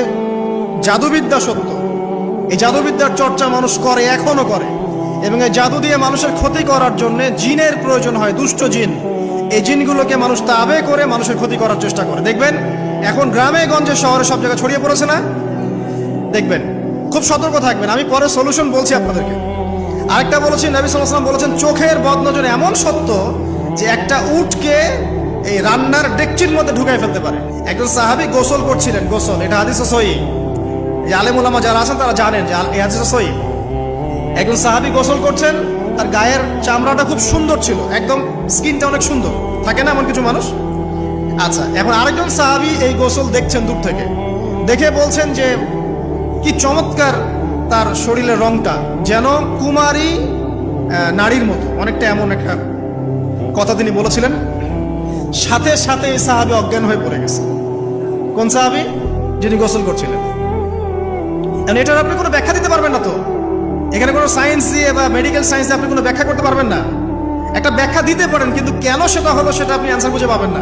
জাদুবিদ্যা সত্য। এই জাদুবিদ্যার চর্চা মানুষ করে, এখনো করে, এবং এই জাদু দিয়ে মানুষের ক্ষতি করার জন্য জিনের প্রয়োজন হয়, দুষ্ট জিন। এই জিনগুলোকে মানুষ তাবে করে মানুষের ক্ষতি করার চেষ্টা করে। দেখবেন এখন গ্রামে গঞ্জে শহরে সব জায়গায় ছড়িয়ে পড়েছে না? দেখবেন, খুব সতর্ক থাকবেন। আমি পরে সলিউশন বলছি আপনাদেরকে। আরেকটা বলেছি, নবী সাল্লাল্লাহু আলাইহি ওয়াসাল্লাম বলেছেন চোখের বদনজর এমন সত্য যে একটা উটকে এই রান্নার ডেকচির মধ্যে ঢুকাই ফেলতে পারে। একজন সাহাবী গোসল করছিলেন, গোসল, এটা হাদিসে সহিহ। এই আলেম উলামা যারা আছেন তারা জানেন যে এই হাদিসে সহিহ। একজন সাহাবী গোসল করছেন, তার গায়ের চামড়াটা খুব সুন্দর ছিল, একদম স্কিনটা অনেক সুন্দর থাকে না এমন কিছু মানুষ? আচ্ছা, এখন আরেকজন সাহাবী এই গোসল দেখছেন দূর থেকে, দেখে বলছেন যে কি চমৎকার তার শরীরের রংটা, যেন কুমারী নারীর মতো, অনেকটা এমন একটা কথা তিনি বলেছিলেন। সাথে সাথে এই সাহাবী অজ্ঞান হয়ে পড়ে গেছে। কোন সাহাবী? যিনি গোসল করছিলেন। এটার আপনি কোনো ব্যাখ্যা দিতে পারবেন না। তো এখানে কোনো সায়েন্স দিয়ে বা মেডিকেল সায়েন্স দিয়ে আপনি কোনো ব্যাখ্যা করতে পারবেন না। একটা ব্যাখ্যা দিতে পারেন, কিন্তু কেন সেটা হলো সেটা আপনি অ্যান্সার খুঁজে পাবেন না।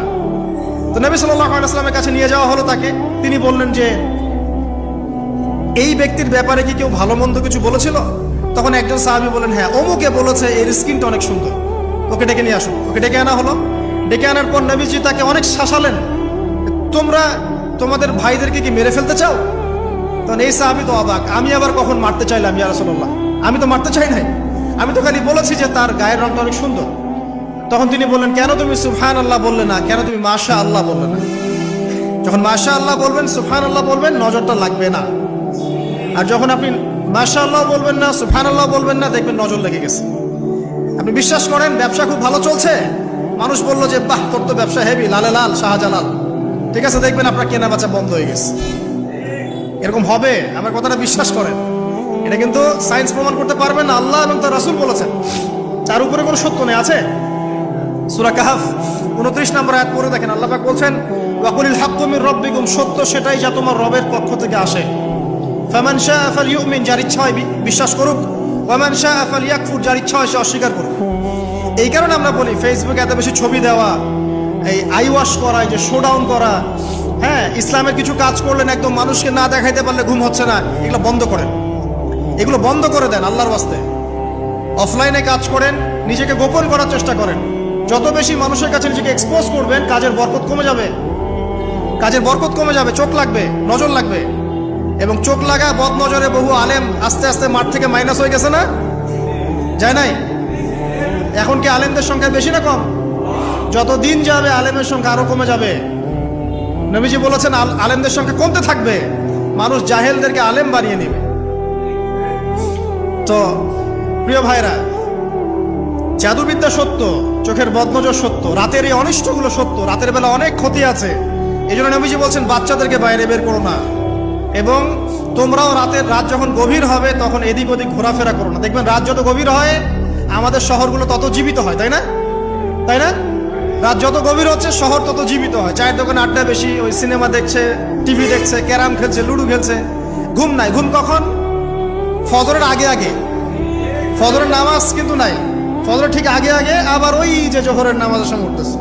তো নবী সাল্লাল্লাহু আলাইহি ওয়াসাল্লামের কাছে নিয়ে যাওয়া হলো তাকে। তিনি বললেন যে এই ব্যক্তির ব্যাপারে কি কেউ ভালো মন্দ কিছু বলেছিল? তখন একজন সাহাবী বলেন, হ্যাঁ, অমুকে বলেছে এর স্কিনটা অনেক সুন্দর, ওকে ডেকে নিয়ে আসুন। ওকে ডেকে আনা হলো। ডেকে আনার পর নবীজি তাকে অনেক শাসালেন, তোমরা তোমাদের ভাইদেরকে কি মেরে ফেলতে চাও? তখন এই সাহাবী তো অবাক, আমি আবার কখন মারতে চাইলাম ইয়া রাসূলুল্লাহ? আমি তো মারতে চাই নাই, আমি তো খালি বলেছি যে তার গায়ের রংটা অনেক সুন্দর। তখন তিনি বললেন, কেন তুমি সুবহানাল্লাহ বললে না? কেন তুমি মাশাআল্লাহ বললে না? যখন মাশাআল্লাহ বলবেন, সুবহানাল্লাহ বলবেন, নজরটা লাগবে না। আর যখন আপনি মাশাআল্লাহ বলবেন না, সুবহানাল্লাহ বলবেন না, দেখবেন নজর লেগে গেছে। আপনি বিশ্বাস করেন ব্যবসা খুব ভালো চলছে, মানুষ বললো যে বাহ, তোর তো ব্যবসা হেভি, লালে লাল শাহজালাল, ঠিক আছে, দেখবেন আপনার কেনা বেচা বন্ধ হয়ে গেছে। এরকম হবে, আমার কথাটা বিশ্বাস করেন। এটা কিন্তু সায়েন্স প্রমাণ করতে পারবেন না, আল্লাহ এবং তার রাসূল বলেছেন, তার উপরে কোনো সত্য নেই। আছে সূরা কাহফ 29 নম্বর আয়াত পড়ে দেখেন, আল্লাহ পাক বলছেন, ওয়াকুলিল হাক্কু মির রাব্বিকুম, সত্য সেটাই যা তোমার রবের পক্ষ থেকে আসে। ফামান শাআ ফালইউমিন, যার ইচ্ছা হয় বিশ্বাস করুক, ওয়ামান শাআ ফালইয়াকফুর, যার ইচ্ছা হয় সে অস্বীকার করুক। এই কারণে আমরা বলি ফেসবুকে এত বেশি ছবি দেওয়া, এই আই ওয়াশ করা, এই যে শোডাউন করা, হ্যাঁ, ইসলামের কিছু কাজ করলেন একদম মানুষকে না দেখাইতে পারলে ঘুম হচ্ছে না, এগুলো বন্ধ করেন, এগুলো বন্ধ করে দেন আল্লাহর ওয়াস্তে। অফলাইনে কাজ করেন, নিজেকে গোপন করার চেষ্টা করেন। যত বেশি মানুষের কাছে নিজেকে এক্সপোজ করবেন, কাজের বরকত কমে যাবে, কাজের বরকত কমে যাবে, চোখ লাগবে, নজর লাগবে। এবং চোখ লাগা বদ নজরে বহু আলেম আস্তে আস্তে মাঠ থেকে মাইনাস হয়ে গেছে না? যায় নাই? এখন কি আলেমদের সংখ্যা বেশি না কম? যত দিন যাবে আলেমের সংখ্যা আরো কমে যাবে। নবীজি বলেছেন আলেমদের সংখ্যা কমতে থাকবে, মানুষ জাহেলদেরকে আলেম বানিয়ে নেবে। তো প্রিয় ভাইরা, জাদুবিদ্যা সত্য, চোখের বদনজর সত্য, রাতের এই অনিষ্টগুলো সত্য, রাতের বেলা অনেক ক্ষতি আছে। এই জন্য নবীজি বলছেন বাচ্চাদেরকে বাইরে বের করো না, এবং তোমরাও রাত যখন গভীর হবে তখন এদিক ওদিক ঘোরাফেরা করো না। দেখবেন রাত যত গভীর হয় আমাদের শহরগুলো তত জীবিত হয়, তাই না? তাই না? রাত যত গভীর হচ্ছে শহর তত জীবিত হয়। চায়ের দোকানে আড্ডা বেশি, ওই সিনেমা দেখছে, টিভি দেখছে, ক্যারাম খেলছে, লুডো খেলছে। ঘুম নাই। ঘুম কখন? ফজরের আগে আগে। ফজরের নামাজ কিন্তু নাই, ফজরের ঠিক আগে আগে, আবার ওই যে জোহরের নামাজের সময় উঠতেছে।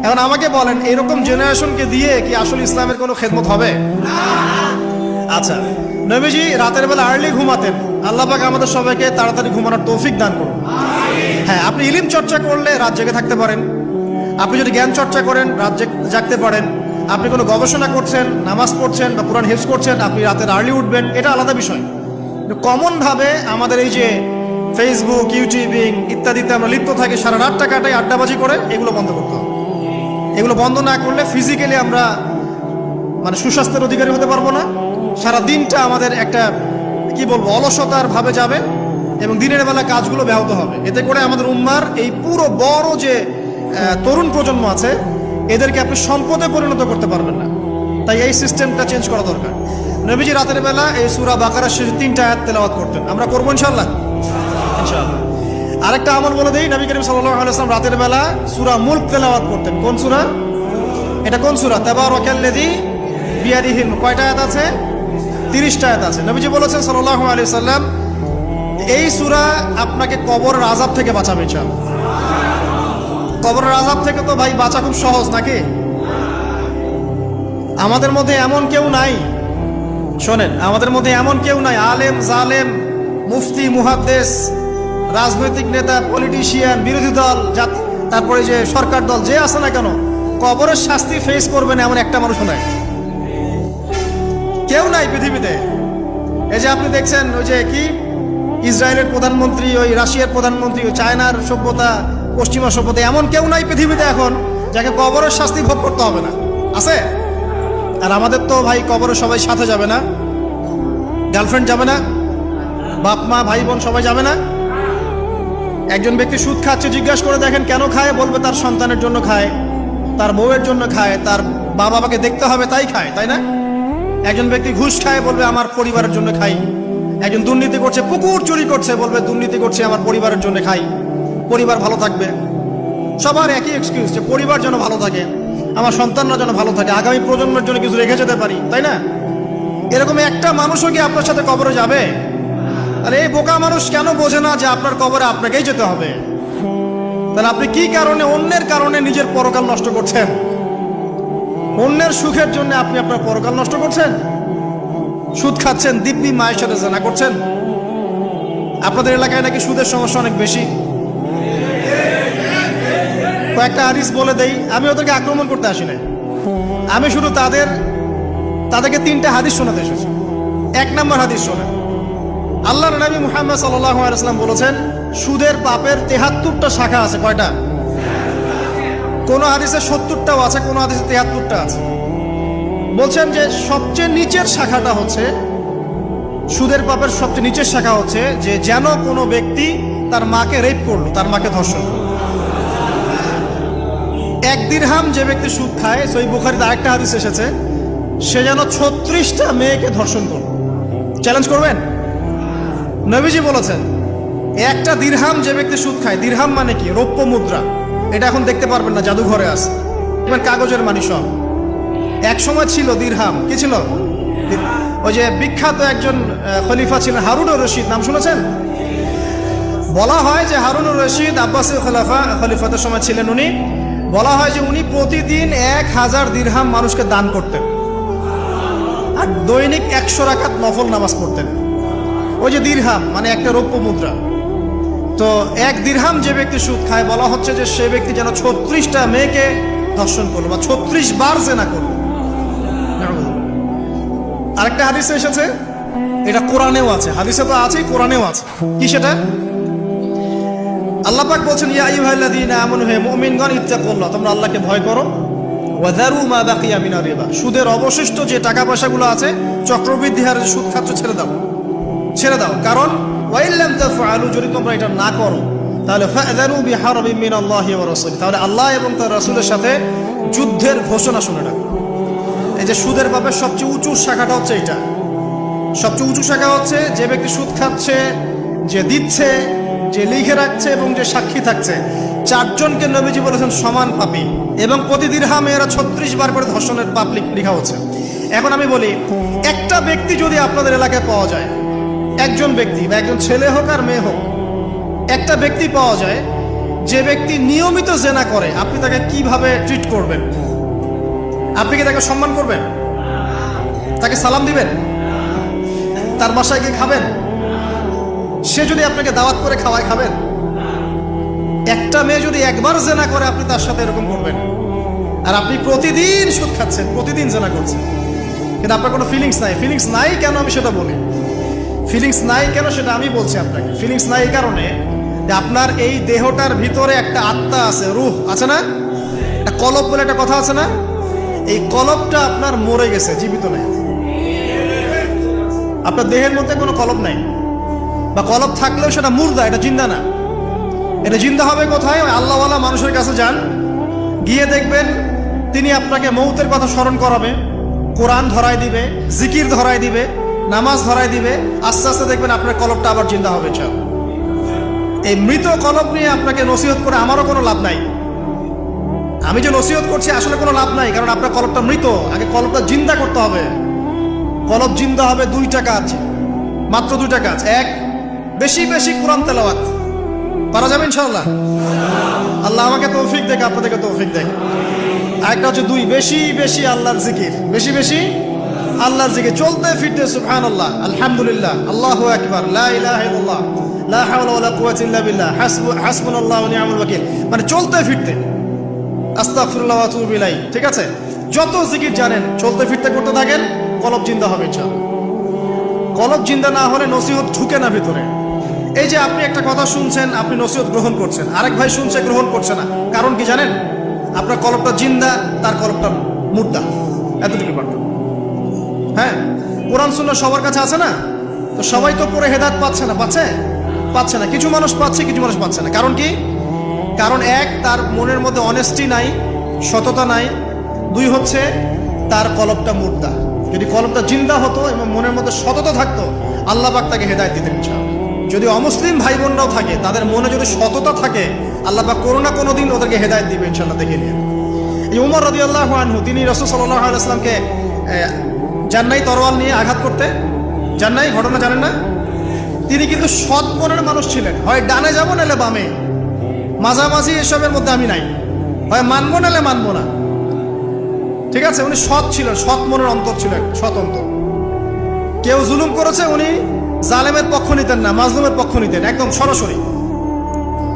এখন আমাকে বলেন, এরকম জেনারেশনকে দিয়ে কি আসলে ইসলামের কোনো খেদমত হবে? আচ্ছা, নবীজি রাতের বেলা আর্লি ঘুমাতেন। আল্লাহ পাক আমাদের সবাইকে তাড়াতাড়ি ঘুমানোর তৌফিক দান করুন। হ্যাঁ, আপনি ইলম চর্চা করলে রাত জেগে থাকতে পারেন। আপনি যদি জ্ঞান চর্চা করেন রাত জাগতে পারেন। আপনি কোনো গবেষণা করছেন, নামাজ পড়ছেন বা কোরআন হিফজ করছেন, আপনি রাতের আর্লি উঠবেন, এটা আলাদা বিষয়। কমন ভাবে আমাদের এই যে ফেসবুক, ইউটিউবিং ইত্যাদিতে আমরা লিপ্ত থাকি, সারা রাতটা কাটাই আড্ডাবাজি করে, এগুলো বন্ধ করতে হবে। এগুলো বন্ধ না করলে ফিজিক্যালি আমরা মানে সুস্বাস্থ্যের অধিকারী হতে পারবো না। সারা দিনটা আমাদের একটা কি বলবো অলসতার ভাবে যাবে, এবং দিনের বেলা কাজগুলো ব্যাহত হবে। এতে করে আমাদের উম্মার এই পুরো বড় যে তরুণ প্রজন্ম আছে, এদেরকে আপনি সম্পদে পরিণত করতে পারবেন না। তাই এই সিস্টেমটা চেঞ্জ করা দরকার। নবীজি রাতের বেলা এই সূরা বাকারার শেষ 3টা আয়াত তেলাওয়াত করতেন। আমরা করবো ইনশাআল্লাহ। ইনশাআল্লাহ। আরেকটা আমল বলে দেই, নবী করিম সাল্লাল্লাহু আলাইহি ওয়াসাল্লাম রাতের বেলা সূরা মুলক তেলাওয়াত করতেন। কোন সূরা? এটা কোন সূরা? তাবারাকাল্লাযী বিয়াদিহিল মুলক। কয়টা আয়াত আছে? 30টা আয়াত আছে। নবীজি বলেছেন সাল্লাল্লাহু আলাইহি ওয়াসাল্লাম, এই সূরা আপনাকে কবরের আযাব থেকে বাঁচাবে ইনশাআল্লাহ। কবরের আযাব থেকে তো ভাই বাঁচা খুব সহজ নাকি? আমাদের মধ্যে এমন কেউ নাই, শোনেন, আমাদের মধ্যে এমন কেউ নাই, আলেম জালেম, মুফতি মুহাদ্দিস, রাজনৈতিক নেতা, পলিটিশিয়ান, বিরোধী দল, তারপরে যে সরকার দল, যে আছে না কেন, কবরের শাস্তি ফেস করবেন এমন একটা মানুষ নাই, কেউ নাই পৃথিবীতে। এই যে আপনি দেখছেন ওই যে কি ইসরায়েলের প্রধানমন্ত্রী, ওই রাশিয়ার প্রধানমন্ত্রী, ওই চায়নার সভ্যতা, পশ্চিমা সভ্যতা, এমন কেউ নাই পৃথিবীতে এখন যাকে কবরের শাস্তি ভোগ করতে হবে না। আছে? আর আমাদের তো ভাই কবরে সবাই সাথে যাবে না, গার্লফ্রেন্ড যাবে না, বাপ মা ভাই বোন সবাই যাবে না। একজন ব্যক্তি সুদ খাচ্ছে, জিজ্ঞাসা করে দেখেন কেন খায়, বলবে তার সন্তানের জন্য খায়, তার বউয়ের জন্য খায়, তার বাবাকে দেখতে হবে তাই খায়, তাই না? একজন ব্যক্তি ঘুষ খায়, বলবে আমার পরিবারের জন্য খাই। একজন দুর্নীতি করছে, পুকুর চুরি করছে, বলবে দুর্নীতি করছে আমার পরিবারের জন্য খাই, পরিবার ভালো থাকবে। সবার একই এক্সকিউজ, যে পরিবার যেন ভালো থাকে। আমার সন্তানরা যেন ভালো থাকে, আগামী প্রজন্মের জন্য কিছু রেখে যেতে পারি, তাই না? এরকম একটা মানুষও কি আপনার সাথে কবরে যাবে? আর এই বোকা মানুষ কেন বোঝে না যে আপনার কবরে আপনাকেই যেতে হবে? তাহলে আপনি কি কারণে, অন্যের কারণে নিজের পরকাল নষ্ট করছেন? অন্যের সুখের জন্য আপনি আপনার পরকাল নষ্ট করছেন। সুদ খাচ্ছেন, দিব্যি মায়ের সাথে জেনা করছেন। আপনাদের এলাকায় নাকি সুদের সমস্যা অনেক বেশি। কয়েকটা হাদিস বলে দেই, আমি ওদেরকে আক্রমণ করতে আসি না, আমি শুধু তাদেরকে 3টা হাদিস শোনাতে এসেছি। 1 নম্বর হাদিস শোনেন। আল্লাহর নবী মুহাম্মদ সাল্লাল্লাহু আলাইহি ওয়াসাল্লাম বলেছেন, সুদের পাপের 73টা শাখা আছে। কয়টা? কোন হাদিসে 70টাও আছে, কোন হাদিসে 73টা আছে। বলছেন যে সবচেয়ে নিচের শাখাটা হচ্ছে, সুদের পাপের সবচেয়ে নিচের শাখা হচ্ছে যে যেন কোনো ব্যক্তি তার মাকে রেপ করলো, তার মাকে ধর্ষণ করলো। 1 দিরহাম যে ব্যক্তি সুদ খায়, সহিহ বুখারীতে আরেকটা হাদিস এসেছে, সে যেন 36টা মেয়েকে ধর্ষণ করলো। চ্যালেঞ্জ করবেন? নবীজি বলেছেন, 1টা দিরহাম যে ব্যক্তি সুদ খায়, দিরহাম মানে কি? রৌপ্য মুদ্রা। এটা এখন দেখতে পারবেন না, জাদুঘরে আছে, কাগজের মানি সব। এক সময় ছিল দিরহাম। কি ছিল? ওই যে বিখ্যাত একজন খলিফা ছিলেন হারুনুর রশিদ, নাম শুনেছেন? বলা হয় যে হারুনুর রশিদ আব্বাসী খলিফাতের সময় ছিলেন উনি। বলা হয় যে উনি প্রতিদিন 1000 দিরহাম মানুষকে দান করতেন, আর দৈনিক 100 রাকাত নফল নামাজ পড়তেন। ওই যে দিরহাম মানে একটা রৌপ্য মুদ্রা। তো 1 দিরহাম যে ব্যক্তি সুদ খায়, বলা হচ্ছে যে সে ব্যক্তি যেন 36টা মেয়েকে ধর্ষণ করলো বা 36 বার জেনা করলো। আরেকটা হাদিসে এসেছে, এটা কোরআনেও আছে, হাদিসে তো আছেই, কোরআনেও আছে। কি সেটা? আল্লাহ পাক বলছেন, ইয়া আইয়ুহাল্লাযীনা আমানু, হে মুমিনগণ, ইত্তাকুল্লাহ, তোমরা আল্লাহকে ভয় করো। ওয়া যারু মা বাকিয়া মিনার রিবা, সুদের অবশিষ্ট যে টাকা পয়সাগুলো আছে, চক্রবৃদ্ধি হারে সুদ খাচ্ছ, ছেড়ে দাও, ছেড়ে দাও। কারণ ওয়া ইল্লাম তাফআলু, যদি তোমরা এটা না করো, তাহলে ফাযানু বিহারবিন মিনাল্লাহি ওয়া রাসূলিহি, তাহলে আল্লাহ এবং তার রাসূলের সাথে যুদ্ধের ঘোষণা শুনে রাখো। এই যে সুদের পাপের সবচেয়ে উঁচু শাখাটা হচ্ছে এটা। সবচেয়ে উঁচু শাখা হচ্ছে যে ব্যক্তি সুদ খাচ্ছে, যে দিচ্ছে, যে লিখে রাখছে এবং যে সাক্ষী থাকছে, 4 জনকে নবীজি বলেছেন সমান পাপী, এবং প্রতি দিরহামে এরা 36 বার করে ধর্ষণের পাপ লেখা হচ্ছে। এখন আমি বলি, একটা ব্যক্তি যদি আপনাদের এলাকায় পাওয়া যায়, একজন ব্যক্তি বা একজন ছেলে হোক আর মেয়ে হোক, একটা ব্যক্তি পাওয়া যায় যে ব্যক্তি নিয়মিত জেনা করে, আপনি তাকে কিভাবে ট্রিট করবেন? আপনি কি তাকে সম্মান করবেন? তাকে সালাম দিবেন? তার বাসায় গিয়ে খাবেন? সে যদি আপনাকে দাওয়াত করে খাওয়ায়, খাবেন? একটা মেয়ে যদি একবার জেনা করে, আপনি তার সাথে এরকম করবেন? আর আপনি প্রতিদিন সুদ খাচ্ছেন, প্রতিদিন জেনা করছেন, কিন্তু আপনার কোনো ফিলিংস নাই। ফিলিংস নাই কেন আমি সেটা বলি। ফিলিংস নাই কেন সেটা আমি বলছি আপনাকে। ফিলিংস নাই এই কারণে যে আপনার এই দেহটার ভিতরে একটা আত্মা আছে, রূহ আছে না? একটা কলব বলে একটা কথা আছে না? এই কলবটা আপনার মরে গেছে, জীবিত নেই। আপনার দেহের মধ্যে কোনো কলব নাই, বা কলব থাকলেও সেটা মুর্দা, এটা জিন্দা না। এটা জিন্দা হবে কোথায়? আল্লাহওয়ালা মানুষের কাছে যান, গিয়ে দেখবেন তিনি আপনাকে মৌতের কথা স্মরণ করাবে, কোরআন ধরাই দিবে, জিকির ধরাই দিবে, নামাজ ধরাই দিবে। আস্তে আস্তে দেখবেন আপনার কলবটা আবার জিন্দা হবে। এই মৃত কলব নিয়ে আপনাকে নসিহত করে আমারও কোনো লাভ নাই। আমি যে নসিহত করছি আসলে কোনো লাভ নাই, কারণ আপনার কলবটা মৃত। আগে কলবটা জিন্দা করতে হবে। কলব জিন্দা হবে 2টা কাজ, মাত্র 2টা কাজ। 1, বেশি বেশি কোরআন তেলাওয়াত। পারা যাবে ইনশাআল্লাহ? আল্লাহ আমাকে তৌফিক দেখ, আপনাদেরকে তৌফিক দেখ। আরেকটা হচ্ছে 2, বেশি বেশি আল্লাহর জিকির। বেশি বেশি আল্লাহর জিকির, চলতে ফিরতে সুবহানাল্লাহ, আলহামদুলিল্লাহ, আল্লাহু আকবার, লা ইলাহা ইল্লাল্লাহ, লা হাওলা ওয়ালা কুওয়াতা ইল্লা বিল্লাহ, হাসবুনাল্লাহু ওয়া নি'মাল ওয়াকিল, মানে চলতে ফিরতে, আস্তাগফিরুল্লাহ ওয়া আতুবু ইলাইহি। ঠিক আছে? যত জিকির জানেন চলতে ফিরতে করতে থাকেন, কলব জিন্দা হবে ইনশাআল্লাহ। কলব জিন্দা না হলে নসিহত ঢুকে না ভিতরে। এই যে আপনি একটা কথা শুনছেন, আপনি নসিহত গ্রহণ করছেন, আরেক ভাই শুনছে, গ্রহণ করছে না। কারণ কি জানেন? আপনার কলবটা জিন্দা, তার কলবটা মুর্দা। এতটুকু পারবেন। হ্যাঁ, কোরআন সুন্নাহ সবার কাছে আছে না? তো সবাই তো পড়ে হেদায়েত পাচ্ছে না। পাচ্ছে না। কিছু মানুষ পাচ্ছে, কিছু মানুষ পাচ্ছে না। কারণ কি? কারণ 1, তার মনের মধ্যে অনেস্টি নাই, সততা নাই। 2 হচ্ছে তার কলবটা মুর্দা। যদি কলবটা জিন্দা হতো এবং মনের মধ্যে সততা থাকতো, আল্লাহ পাক তাকে হেদায়েত দিতেন ইনশাআল্লাহ। যদি অমুসলিম ভাই বোনরাও থাকে, তাদের মনে যদি সততা থাকে, আল্লাহ পাক কোনো না কোনো দিন ওদেরকে হেদায়েত দিবে ইনশাআল্লাহ, দেখে নিয়ে। এই উমর রাদিয়াল্লাহু আনহু, তিনি রাসূল সাল্লাল্লাহু আলাইহি ওয়াসাল্লামকে জান্নাই তরোয়াল নিয়ে আঘাত করতে, জান্নাই ঘটনা জানেন না? তিনি কিন্তু সৎ মনের মানুষ ছিলেন, হয় ডানে যাবো নাহলে বামে, মাঝামাঝি এসবের মধ্যে আমি নাই, হয় মানবো নাহলে মানবো না। ঠিক আছে, উনি সৎ ছিলেন, সৎ মনের অন্তর ছিলেন, সৎ অন্তর। কেউ জুলুম করেছে, উনি জালেমের পক্ষ নিতেন না, মাজলুমের পক্ষ নিতেন, একদম সরাসরি,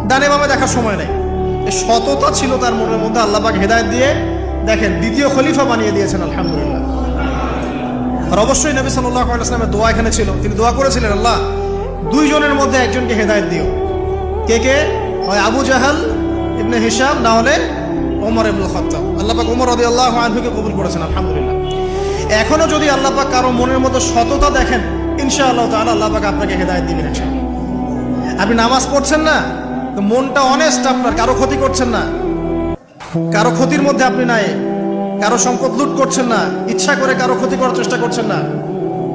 ডানে বামে দেখার সময় নেই। এই সততা ছিল তার মনের মধ্যে। আল্লাহ পাক হেদায়েত দিয়ে দেখেন দ্বিতীয় খলিফা বানিয়ে দিয়েছেন, আলহামদুলিল্লাহ। আর অবশ্যই নবী সাল্লাল্লাহু আলাইহি ওয়াসাল্লামের দোয়া এখানে ছিল, তিনি দোয়া করেছিলেন, আল্লাহ দুইজনের মধ্যে একজনকে হেদায়েত দিও। কে কে? হয় আবু জাহাল ইবনে হিশাম, না হলে ওমর ইবনুল খাত্তাব। আল্লাহ পাক ওমর রাদিয়াল্লাহু আনহুকে কবুল করেছেন, আলহামদুলিল্লাহ। এখনো যদি আল্লাহ পাক কারো মনের মধ্যে সততা দেখেন, ইনশাআল্লাহ তাআলা আল্লাহ পাক আপনাকে হেদায়েত দিবেন ইনশাআল্লাহ। আপনি নামাজ পড়ছেন না, তো মনটা অনেস্ট আপনার, কারো ক্ষতি করছেন না, কারো ক্ষতির মধ্যে আপনি নাই, কারো সম্পদ লুট করছেন না, ইচ্ছা করে কারো ক্ষতি করার চেষ্টা করছেন না,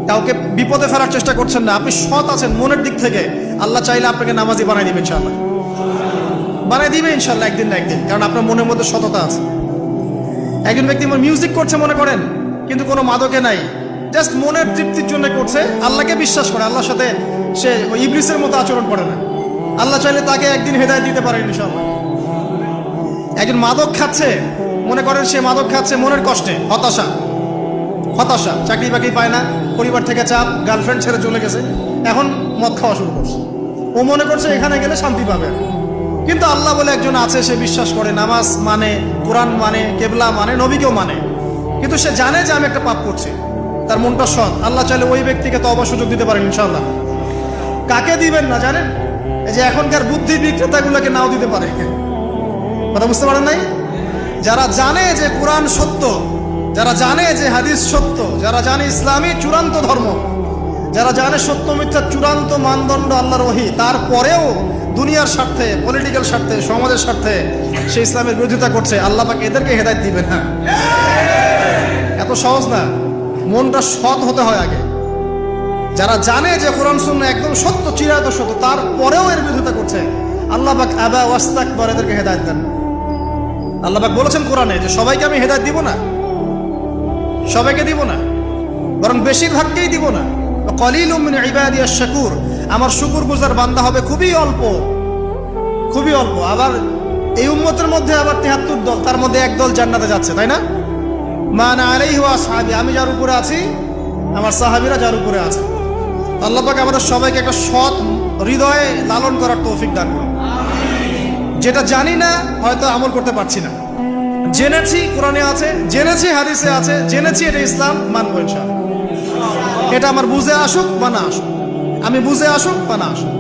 কাউকে বিপদে ফেলার চেষ্টা করছেন না, আপনি সৎ আছেন মনের দিক থেকে, আল্লাহ চাইলে আপনাকে নামাজি বানাই দিবে ইনশাআল্লাহ, বানাই দিবে ইনশাআল্লাহ একদিন না একদিন, কারণ আপনার মনের মধ্যে সততা আছে। একজন ব্যক্তি মিউজিক করছে মনে করেন, কিন্তু কোনো মাদকে নাই, জাস্ট মনের তৃপ্তির জন্য করছে, আল্লাহকে বিশ্বাস করে, আল্লাহর সাথে সে ইবলিসের মতো আচরণ করে না, আল্লাহ চাইলে তাকে একদিন হেদায়েত দিতে পারেন ইনশাআল্লাহ। একজন মাদক খাচ্ছে, মনে করেন সে মাদক খাচ্ছে মনের কষ্টে, হতাশা, চাকরি বাকরি পায় না, পরিবার থেকে চাপ, গার্লফ্রেন্ড ছেড়ে চলে গেছে, এখন মদ খাওয়া শুরু করছে। ও মনে করছে এখানে গেলে শান্তি পাবে, কিন্তু আল্লাহ বলে একজন আছে, সে বিশ্বাস করে, নামাজ মানে, কোরআন মানে, কেবলা মানে, নবীকেও মানে, কিন্তু সে জানে যে আমি একটা পাপ করছি, তার মনটা সৎ। আল্লাহ চাইলে ওই ব্যক্তিকে তওবার সুযোগ দিতে পারেন ইনশাআল্লাহ। কাকে দিবেন না জানেন? এই যে এখনকার বুদ্ধি বিক্রেতাগুলোকে নাও দিতে পারে। কথা বুঝতে পারেন নাই? যারা জানে যে কোরআন সত্য, যারা জানে যে হাদিস সত্য, যারা জানে ইসলামী চূড়ান্ত ধর্ম, যারা জানে সত্য মিথ্যার চূড়ান্ত মানদণ্ড আল্লাহর ওহী, তারপরেও দুনিয়ার স্বার্থে, পলিটিক্যাল স্বার্থে, সমাজের স্বার্থে সে ইসলামের বিরোধিতা করছে, আল্লাহ পাক এদেরকে হেদায়েত দিবেন না। এত সহজ না, মনটা সৎ হতে হয় আগে। যারা জানে যে কোরআন সুন্নাহ একদম সত্য, চিরায়ত সত্য, তারপরেও এর বিরোধিতা করছে, আল্লাহ পাক আবা ওয়াস্তাকবার, এদেরকে হেদায়েত দেন। আল্লাহ পাক বলেছেন কোরআনে যে সবাইকে আমি হেদায়েত দিব না, সবাইকে দিব না, বরং বেশিরভাগকেই দিব না। কলিলুম মিন ইবাদিয়াশ শাকুর, আমার শুকরগুজার বান্দা হবে খুবই অল্প, খুবই অল্প। আবার এই উম্মতের মধ্যে আবার ৭৩ দল, তার মধ্যে এক দল জান্নাতে যাচ্ছে, তাই না? মান আলাইহি ওয়া আসহাবি, আমি যার উপরে আছি, আমার সাহাবীরা যার উপরে আছে। আল্লাহ পাক আমাদের সবাইকে একটা সৎ হৃদয়ে লালন করার তৌফিক দান করুন। যেটা জানি না হয়তো আমল করতে পারছি না, জেনেছি কোরআনে আছে, জেনেছি হাদিসে আছে, জেনেছি এটা ইসলাম, মানবো ইনশাআল্লাহ। এটা আমার বুঝে আসুক বা না আসুক, আমি বুঝে আসুক বা না আসুক।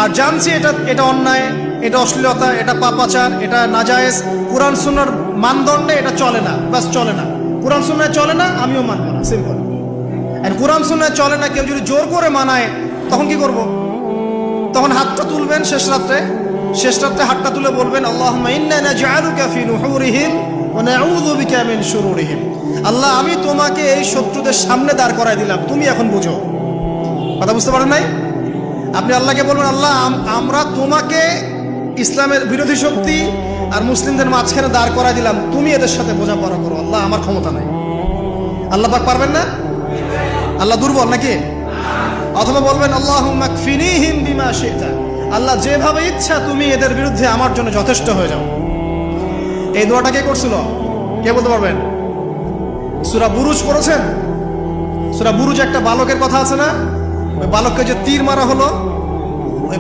আর জানছি এটা অন্যায়, এটা অশ্লীলতা, এটা পাপাচার, এটা নাজায়েজ, কোরআন সুন্নাহর মানদণ্ডে এটা চলে না, বাস চলে না, কোরআন সুন্নাহ চলে না, আমিও মানবো না, সিম্পল। আর কোরআন সুন্নাহ চলে না, কেউ যদি জোর করে মানায়, তখন কি করব? তখন হাতটা তুলবেন শেষ রাত্রে হাতটা তুলে বলবেন, আল্লাহুম্মা ইন্না নাজআলুকা ফি নুহুরিহিম ওয়া নাউযু বিকা মিন শুরুরিহিম। আল্লাহ, আমি তোমাকে এই শত্রুদের সামনে দাঁড় করায় দিলাম, তুমি এখন বুঝো। কথা বুঝতে পারেন নাই? আপনি আল্লাহকে বলবেন, আল্লাহ আমরা তোমাকে ইসলামের বিরোধী শক্তি আর মুসলিমদের মাঝখানে দাঁড় করায় দিলাম, তুমি এদের সাথে বোঝাপড়া করো। আল্লাহ, আমার ক্ষমতা নাই। আল্লাহ পাক পারবেন না? আল্লাহ দুর্বল নাকি? অথবা বলবেন, আল্লাহুম্মা কফিনিহিম বিমা শি'তা, আল্লাহ যেভাবে ইচ্ছা তুমি এদের বিরুদ্ধে আমার জন্য যথেষ্ট হয়ে যাও। এই দোয়াটা কে করছিল? কে বলতে পারবেন? সূরা বুরুজ পড়েছেন? সূরা বুরুজ একটা বালকের কথা আছে না? ওই বালককে যে তীর মারা হলো, ওই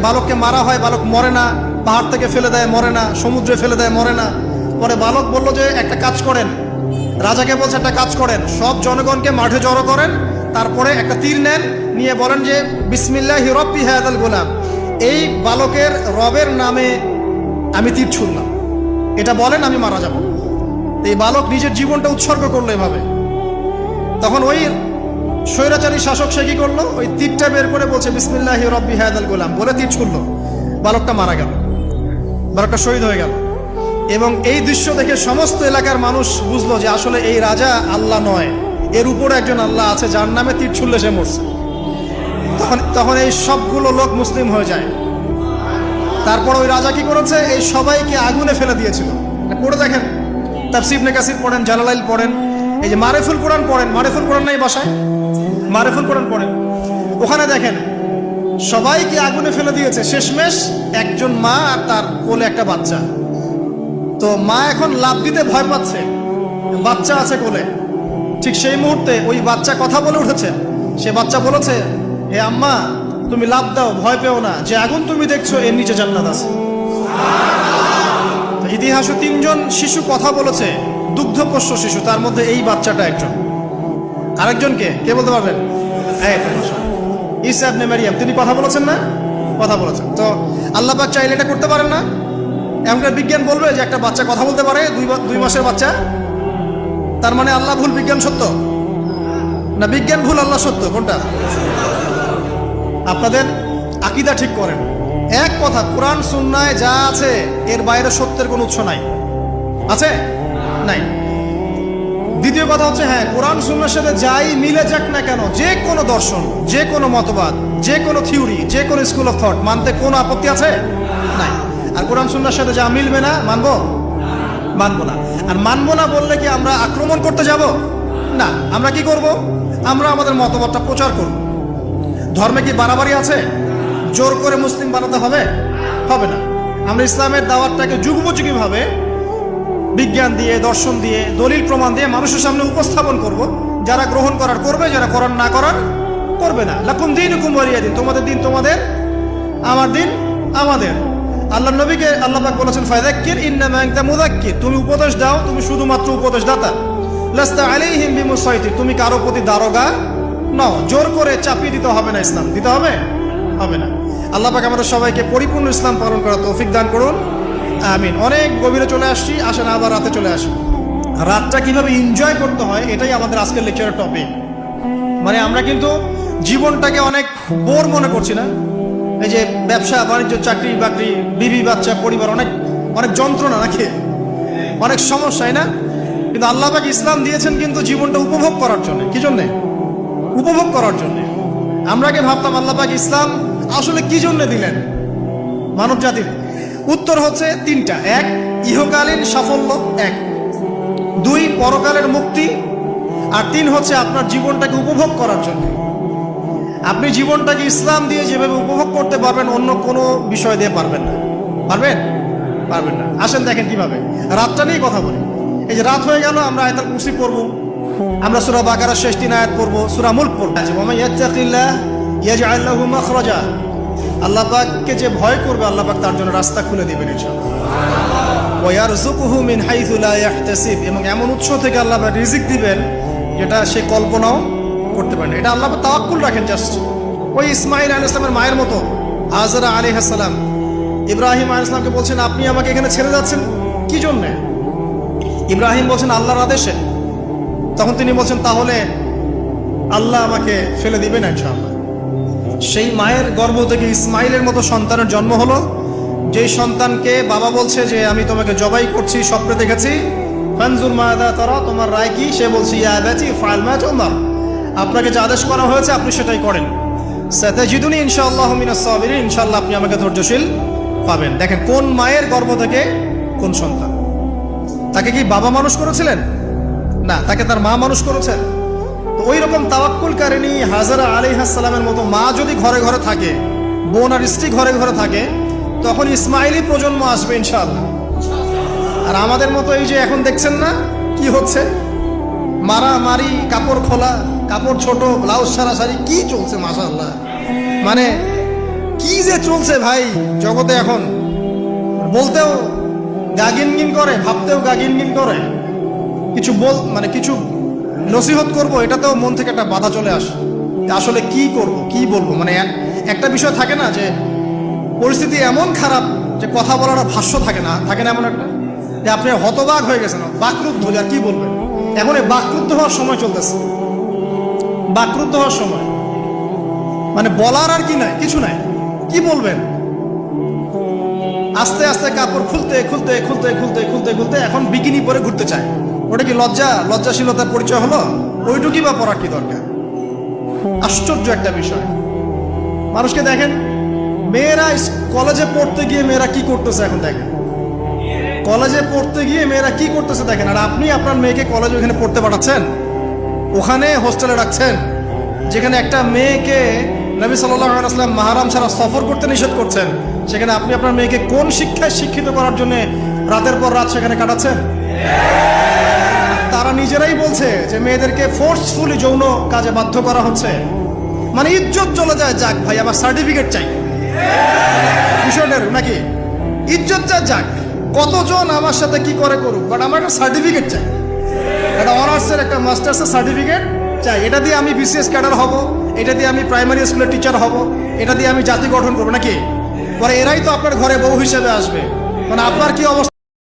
বালককে মারা হয়, বালক মরে না, পাহাড় থেকে ফেলে দেয় মরে না, সমুদ্রে ফেলে দেয় মরে না। পরে বালক বলল যে একটা কাজ করেন, রাজাকে বলছে একটা কাজ করেন, সব জনগণকে মাঠে জড়ো করেন, তারপরে একটা তীর নেন, নিয়ে বলেন যে বিসমিল্লাহি রব্বি হাযাল গোলাম, এই বালকের রবের নামে আমি তীর ছুড়লাম, এটা বলেন, আমি মারা যাব। এই বালক নিজের জীবনটা উৎসর্গ করলো এভাবে। তখন ওই স্বৈরাচারী শাসক সে কি করলো? ওই তীরটা বের করে বলছে বিসমিল্লাহি রব্বি হাযাল গোলাম, বলে তীর ছুড়লো, বালকটা মারা গেল, বালকটা শহীদ হয়ে গেল। এবং এই দৃশ্য দেখে সমস্ত এলাকার মানুষ বুঝলো যে আসলে এই রাজা আল্লাহ নয়, এর উপরে একজন আল্লাহ আছে, যার নামে তীর ছুড়লে সে মরছে। তখন এই সবগুলো লোক মুসলিম হয়ে যায়। তারপর ওই রাজা কি করেছে? এই সবাইকে আগুনে ফেলে দিয়েছিল। পড়ে দেখেন, তাফসীর ইবনে কাসির পড়েন, জালালাইল পড়েন, এই যে মারিফুল কোরআন পড়েন। মারিফুল কোরআন নাই বাসায়? মারিফুল কোরআন পড়েন। ওখানে দেখেন সবাইকে আগুনে ফেলে দিয়েছে, শেষমেশ একজন মা আর তার কোলে একটা বাচ্চা। তো মা এখন লাফ দিতে ভয় পাচ্ছে, বাচ্চা আছে কোলে। ঠিক সেই মুহূর্তে ওই বাচ্চা কথা বলে উঠেছে। সে বাচ্চা বলেছে, হে আম্মা, তুমি লাফ দাও, ভয় পেও না, যে আগুন তুমি দেখছো এর নিচে জান্নাত আছে। ইতিহাসে 3 জন শিশু কথা বলেছে, দুগ্ধপোষ্য শিশু, তার মধ্যে এই বাচ্চাটা একজন। আরেকজনকে কে বলতে পারবেন? ঈসা ইবনে মারইয়াম, তিনি কথা বলেছেন না? কথা বলেছেন। তো আল্লাহ পাক চাইলে এটা করতে পারেন না? এমনকার বিজ্ঞান বলবে যে একটা বাচ্চা কথা বলতে পারে, 2 মাসের বাচ্চা? তার মানে আল্লাহ ভুল, বিজ্ঞান সত্য? না বিজ্ঞান ভুল, আল্লাহ সত্য? কোনটা? আপনাদের আকীদা ঠিক করেন। এক কথা, কোরআন সুন্নায় যা আছে এর বাইরে সত্যের কোনো উৎস নাই। আছে? নাই। দ্বিতীয় কথা হচ্ছে, হ্যাঁ, কোরআন সুন্নাহর সাথে যাই মিলে যাক না কেন, যে কোনো দর্শন, যে কোনো মতবাদ, যে কোনো থিওরি, যে কোনো স্কুল অফ থট মানতে কোনো আপত্তি আছে? নাই। আর কোরআন সুন্নাহর সাথে যা মিলবে না, মানবো? মানবো না। আর মানবো না বললে কি আমরা আক্রমণ করতে যাব? না। আমরা কি করব? আমরা আমাদের মতবাদটা প্রচার করব। ধর্মে কি বাড়াবাড়ি আছে? জোর করে মুসলিম বানাতে হবে? হবে না। আমরা ইসলামের দাওয়াতটাকে যুগোপযোগীভাবে বিজ্ঞান দিয়ে, দর্শন দিয়ে, দলিল প্রমাণ দিয়ে মানুষের সামনে উপস্থাপন করব। যারা গ্রহণ করার করবে, যারা করার না করার করবে না। লাকুম দীনুকুম ওয়ালিয়া দিন, তোমাদের দিন তোমাদের, আমার দিন আমাদের। আল্লাহ নবীকে আল্লাহ পাক বলেছেন, ফাযাক্কির ইন্নামা আনতা মুযাক্কির, তুমি উপদেশ দাও, তুমি শুধুমাত্র উপদেশদাতা। লাস্তা আলাইহিম বিমুসাইতির, তুমি কারো প্রতি দারোগা নও। জোর করে চাপিয়ে দিতে হবে না, ইসলাম দিতে হবে? হবে না। আল্লাহ পাক আমাদের সবাইকে পরিপূর্ণ ইসলাম পালন করার তৌফিক দান করুন, আমিন। অনেক গভীরে চলে আসছি, আসেন আবার রাতে চলে আসি। রাতটা কিভাবে এনজয় করতে হয় এটাই আমাদের আজকের লেকচারের টপিক। মানে আমরা কিন্তু জীবনটাকে অনেক বোর মনে করছি না? এই যে ব্যবসা বাণিজ্য, চাকরি বাকরি, বিবি বাচ্চা, পরিবার, অনেক অনেক যন্ত্রণা নাকি, অনেক সমস্যাই না? কিন্তু আল্লাহ পাক ইসলাম দিয়েছেন কিন্তু জীবনটা উপভোগ করার জন্য। কি জন্যে? উপভোগ করার জন্য। আমরা আগে ভাবতাম আল্লাহ পাক ইসলাম আসলে কি জন্য দিলেন মানব জাতির? উত্তর হচ্ছে 3টা। 1, ইহকালীন সাফল্য, 1। 2, পরকালের মুক্তি। আর 3 হচ্ছে আপনার জীবনটাকে উপভোগ করার জন্য। আপনি জীবনটাকে ইসলাম দিয়ে যেভাবে উপভোগ করতে পারবেন, অন্য কোনো বিষয় দিয়ে পারবেন না। পারবেন? পারবেন না। আসেন দেখেন কিভাবে। রাতটা নিয়ে কথা বলি। এই যে রাত হয়ে গেল, আমরা আয়াতুল কুরসি পড়ব, আমরা সূরা বাকারার শেষ 3 আয়াত পড়ব, সূরা মুলক পড়ব। ওয়া মান ইয়াত্তাকিল্লাহ ইয়াজআল লাহু মাখরাজা, আল্লাহ পাককে যে ভয় করবে আল্লাহ পাক তার জন্য রাস্তা খুলে দিবেন ইনশাআল্লাহ। ওয়া ইয়ারযুকুহু মিন হাইথু লা ইয়াহতাসিব, এবং এমন উৎস থেকে আল্লাহ পাক রিজিক দিবেন যেটা সে কল্পনাও করতে পারে না। এটা আল্লাহ পাক তাওয়াক্কুল রাখেন। জাস্ট ওই ইসমাঈল আলাইহিস সালামের মায়ের মতো, হাজরা আলাইহিস সালাম ইব্রাহিম আলাইহিস সালামকে বলছেন, আপনি আমাকে এখানে ছেড়ে যাচ্ছেন কি জন্য? ইব্রাহিম বলছেন, আল্লাহর আদেশে। তখন তিনি বলছেন, তাহলে আল্লাহ আমাকে ফেলে দিবেন ইনশাআল্লাহ। সেই মায়ের গর্ভ থেকে ইসমাইলের মতো সন্তানের জন্ম হলো, যেই সন্তানকে বাবা বলছে যে আমি তোমাকে জবাই করছি, স্বপ্নে দেখেছি, ফানজুর মাযা তারা, তোমার রায় কি? সে বলছে, ইয়া আবাতি ফাআল মা তু'মার, আপনাকে যে আদেশ করা হয়েছে আপনি সেটাই করেন। সাতাজিদুনি ইনশাআল্লাহু মিনাস সাবিরিন, ইনশাআল্লাহ আপনি আমাকে ধৈর্যশীল পাবেন। দেখেন কোন মায়ের গর্ভ থেকে কোন সন্তান। তাকে কি বাবা মানুষ করেছিলেন? না, তাকে তার মা মানুষ করেছেন। তো ওই রকম তাওয়াক্কুলকারিনী হাজরা আলাইহিস সালামের মতো মা যদি ঘরে ঘরে থাকে, বোন আর স্ত্রী ঘরে ঘরে থাকে, তখন ইসমাইলি প্রজন্ম আসবে ইনশাআল্লাহ। আর আমাদের মতো এই যে এখন দেখছেন না কি হচ্ছে, মারামারি, কাপড় খোলা, কাপড় ছোট, ব্লাউজ সারাসারি, কি চলছে মাশাআল্লাহ। মানে কি যে চলছে ভাই জগতে এখন, বলতেও গাগিনগিন করে, ভাবতেও গাগিনগিন করে। কিছু মানে কিছু নসিহত করব, এটাতেও মন থেকে একটা বাধা চলে আসে, আসলে কি করব, কি বলবো। মানে একটা বিষয় থাকে না যে পরিস্থিতি এমন খারাপ যে কথা বলার ভাষ্য থাকে না এমন একটা, যে আপনি হতবাক হয়ে গেছেন, বাকরুদ্ধ, আর কি বলবেন। এখন এই বাকরুদ্ধ হওয়ার সময় চলতেছে, বাকরুদ্ধ হওয়ার সময়। মানে বলার আর কি নাই, কিছু নাই, কি বলবেন। আস্তে আস্তে কাপড় খুলতে খুলতে খুলতে খুলতে খুলতে খুলতে এখন বিকিনি পরে ঘুরতে চায়। ওটা কি লজ্জাশীলতার পরিচয় হলো? ওইটুকুই বা পড়ার কি দরকার? আশ্চর্য একটা বিষয়। মানুষকে দেখেন, মেয়েরা কলেজে পড়তে গিয়ে মেয়েরা কি করতেছে এখন দেখেন। কলেজে পড়তে গিয়ে মেয়েরা কি করতেছে দেখেন, আর আপনি আপনার মেয়েকে কলেজে ওখানে পড়তে পাঠাচ্ছেন, ওখানে হোস্টেলে রাখছেন, যেখানে একটা মেয়েকে নবী সাল্লাল্লাহু আলাইহি ওয়াসাল্লাম মাহরাম ছাড়া সফর করতে নিষেধ করছেন, সেখানে আপনি আপনার মেয়েকে কোন শিক্ষায় শিক্ষিত করার জন্য রাতের পর রাত সেখানে কাটাচ্ছেন? তারা নিজেরাই বলছে যে মেয়েদেরকে ফোর্সফুলি যৌন কাজে বাধ্য করা হচ্ছে। মানে ইজ্জত চলে যায়, যাক ভাই আমার সার্টিফিকেট চাই, বিষয়টার নাকি ইজ্জত যাক, কতজন আমার সাথে কি করে করুক, বাট আমার একটা সার্টিফিকেট চাই, একটা অনার্সের একটা মাস্টার্সের সার্টিফিকেট চাই। এটা দিয়ে আমি বিসিএস ক্যাডার হব, এটা দিয়ে আমি প্রাইমারি স্কুলের টিচার হব, এটা দিয়ে আমি জাতি গঠন করবো নাকি? পরে এরাই তো আপনার ঘরে বউ হিসেবে আসবে। মানে আপনার কি অবস্থা?